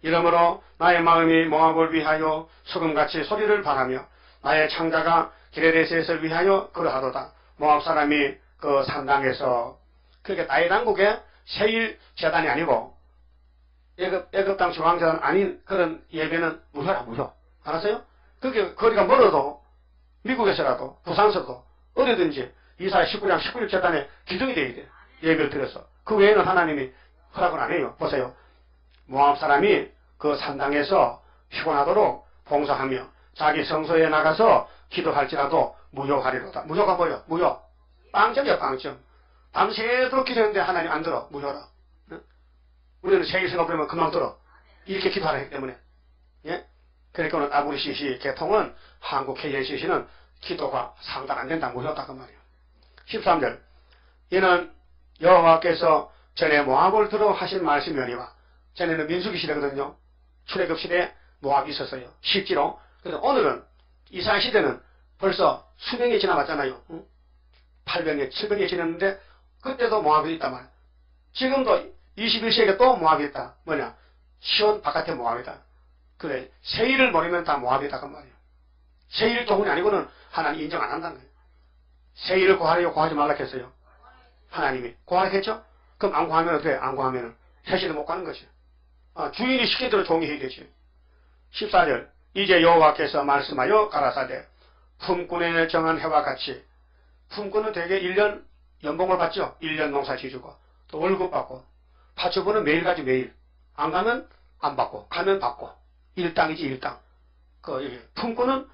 이러므로 나의 마음이 모압을 위하여 소금같이 소리를 바라며 나의 창자가 기레레셋을 위하여 그러하도다. 모압 사람이 그 산당에서 그게 나의 당국에 세일 재단이 아니고 애굽 땅 중앙재단 아닌 그런 예배는 무효라, 무효. 알았어요? 그게 거리가 멀어도 미국에서라도 부산서도 어디든지 이사야 19장 19일 재단에 기둥이 되어야 돼. 예배를 드려서. 그 외에는 하나님이 허락을 안 해요. 보세요. 모압 사람이 그 산당에서 피곤하도록 봉사하며 자기 성소에 나가서 기도할지라도 무효하리로다. 무효가 뭐요? 무효. 빵점이야, 빵점. 밤새도록 기도했는데 하나님 안 들어. 무효라. 응? 우리는 세일 생각 그러면 금방 들어. 이렇게 기도하기 때문에. 예? 그러니까 오늘 WCC 개통은 한국 KNCC는 기도가 상당 안 된다. 무효다. 그 말이에요. 13절. 이는 여호와께서 전에 모압을 들어 하신 말씀이오니와 전에는 민수기 시대거든요. 출애굽 시대에 모압이 있었어요. 실제로. 그래서 오늘은 이스라엘 시대는 벌써 수명이 지나갔잖아요. 800년, 700년 지났는데 그때도 모압이 있단 말이에요. 지금도 21세기에 또 모압이 있다. 뭐냐? 시온 바깥에 모압이다. 그래, 세일을 버리면 다 모압이다. 그 말이에요. 세일 조문이 아니고는 하나님 인정 안 한다는 거예요. 세일을 구하려고 구하지 말라 했어요. 하나님이. 구하라 했죠? 그럼 안 구하면 어떻게 해? 안 구하면 세시도 못 가는 거지. 주인이 시킨 대로 종이해야 되지. 14절. 이제 여호와께서 말씀하여 가라사대 품꾼의 정한 해와 같이. 품꾼은 대개 1년 연봉을 받죠. 1년 농사 지주고 또 월급 받고 파주부는 매일 가지 매일. 안 가면 안 받고 가면 받고. 일당이지 일당. 그 품꾼은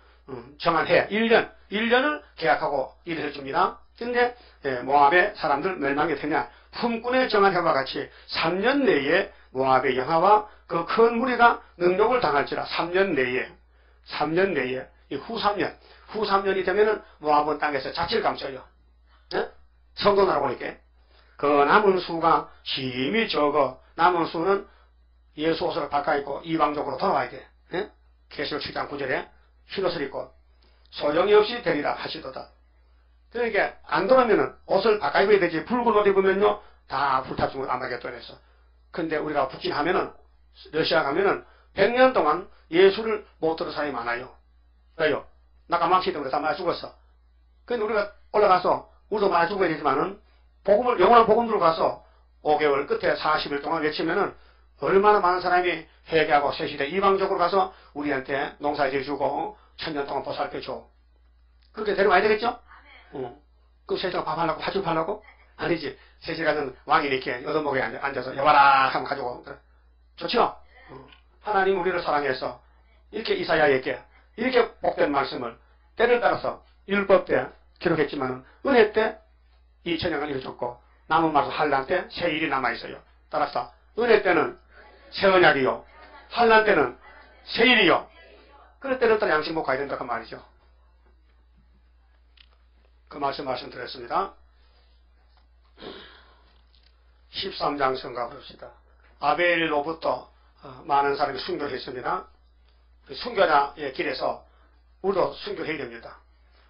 정한 해 1년을 계약하고 일을 해줍니다. 근데 모압의 사람들 멸망이 되냐? 품꾼의 정한 해와 같이 3년 내에 모압의 영하와 그 큰 무리가 능력을 당할지라. 3년 내에 이 후 3년이 되면은 모압은 땅에서 자취를 감춰요. 예? 성도 나라 보니까 그 남은 수가 심히 적어. 남은 수는 예수 옷을 바꿔 입고 이방적으로 돌아와야 돼. 예? 계시록 7장 9절에 흰옷을 입고 소용이 없이 되리라 하시도다. 그러니까 안 돌아오면은 옷을 바꿔 입어야 되지. 붉은 옷 입으면요 다 불타죽을 아마겟돈에서. 근데 우리가 북진하면은 러시아 가면은 100년 동안 예수를 못 들은 사람이 많아요. 왜요? 나가망치 때문에 다 많이 죽었어. 근데 우리가 올라가서 우리도 많이 죽어야 되지만은 영원한 복음으로 가서 5개월 끝에 40일 동안 외치면은 얼마나 많은 사람이 회개하고 새시대 이방적으로 가서 우리한테 농사지어 주고 천년 동안 보살펴 줘. 그렇게 데려와야 되겠죠? 그 새시대가 밥 하려고 파죽 하려고? 아니지. 새시대는 왕이 이렇게 여덟목에 앉아서 여봐라 하면 가지고 좋죠? 하나님 우리를 사랑해서 이렇게 이사야에게 이렇게 복된 말씀을 때를 따라서 율법 때 기록했지만 은혜 때 2000년을 이루어졌고 남은 말씀 한란 때 새 일이 남아있어요. 따라서 은혜 때는 새 언약이요 한란 때는 새 일이요. 그럴 때를 따라 양식 먹고 가야 된다 그 말이죠. 그 말씀드렸습니다. 13장 성가봅시다. 아벨로부터 많은 사람이 순교했습니다. 순교자의 길에서 우리도 순교해야 됩니다.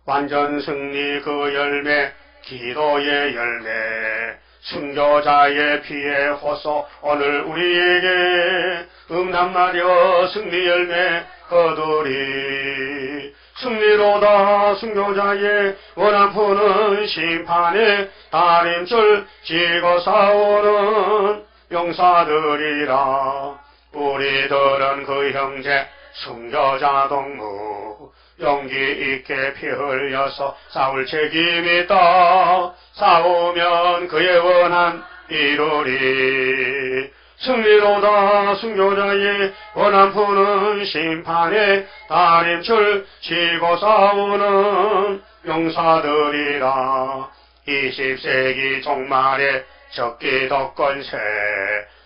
완전 승리 그 열매 기도의 열매 순교자의 피의 호소 오늘 우리에게 음란마려 승리 열매 거두리 승리로다 순교자의 원한 푸는 심판에 다림줄 지고 싸우는 용사들이라 우리들은 그 형제 순교자 동무 용기 있게 피 흘려서 싸울 책임이 있다. 싸우면 그의 원한 이루리. 승리로다 순교자의 원한 푸는 심판에 다림줄 치고 싸우는 용사들이라. 20세기 종말에 적기도 권세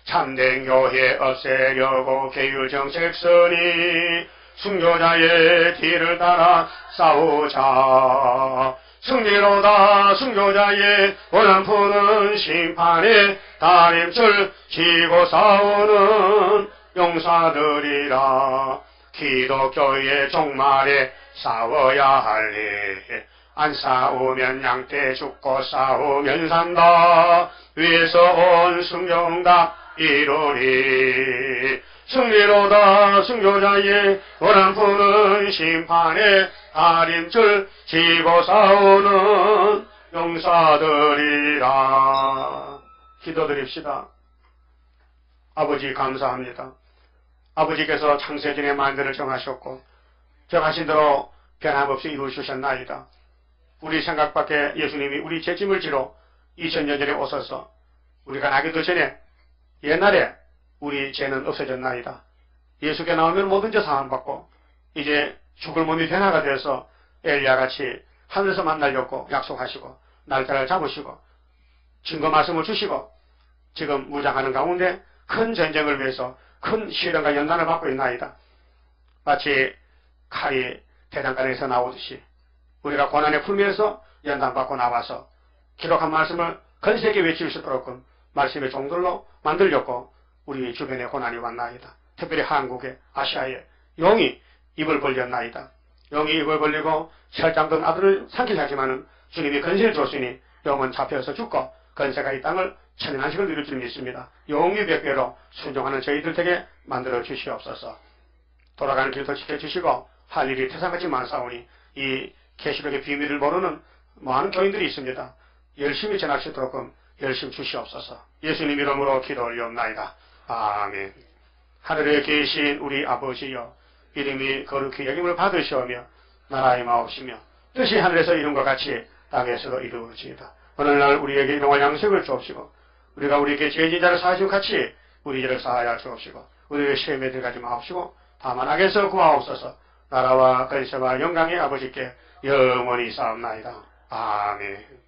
참된 교회 없애려고 계율정책 쓰니 순교자의 뒤를 따라 싸우자. 승리로다 순교자의 원한 푸는 심판에 다림줄 치고 싸우는 용사들이라. 기독교의 종말에 싸워야 할 일. 안 싸우면 양떼 죽고 싸우면 산다. 위에서 온 순종다 이루리. 승리로다 순교자의 원한 푸는 심판에 다림줄 치고 싸우는 용사들이라. 기도드립시다. 아버지 감사합니다. 아버지께서 창세전에 만대를 정하셨고 정하신 대로 변함없이 이루어주셨나이다. 우리 생각 밖에 예수님이 우리 죄짐을 지러 2000년 전에 오셔서 우리가 나기도 전에 옛날에 우리 죄는 없어졌나이다. 예수께 나오면 뭐든지 사함받고 이제 죽을 몸이 변화가 되어서 엘리야같이 하늘에서 만나려고 약속하시고 날짜를 잡으시고 증거 말씀을 주시고 지금 무장하는 가운데 큰 전쟁을 위해서 큰 시련과 연단을 받고 있나이다. 마치 칼이 대장간에서 나오듯이 우리가 고난의 풀면서 연단받고 나와서 기록한 말씀을 건세게 외칠 수 있도록 말씀의 종들로 만들려고 우리 주변에 고난이 왔나이다. 특별히 한국에 아시아에 용이 입을 벌렸나이다. 용이 입을 벌리고 혈장된 아들을 삼키려 하지만은 주님이 건세를 줬으니 용은 잡혀서 죽고 건세가 이 땅을 천연한식을 누릴 줄 믿습니다. 용이 백배로 순종하는 저희들 에게 만들어 주시옵소서. 돌아가는 길도 지켜주시고 할 일이 태산같이 많사오니 이 계시록의 비밀을 모르는 많은 교인들이 있습니다. 열심히 전할 수 있도록 열심히 주시옵소서. 예수님 이름으로 기도 올리옵나이다. 아멘. 하늘에 계신 우리 아버지여 이름이 거룩히 여김을 받으시오며 나라의 마옵시며 뜻이 하늘에서 이룬 것 같이 땅에서도 이루어지이다. 오늘날 우리에게 일용할 양식을 주옵시고 우리가 우리에게 죄진 자를 사하시고 같이 우리 죄를 사하여 주옵시고 우리의 시험에 들어가지 마옵시고 다만 악에서 구하옵소서. 나라와 권세와 영광의 아버지께 영원히 싸움나이다. 아멘.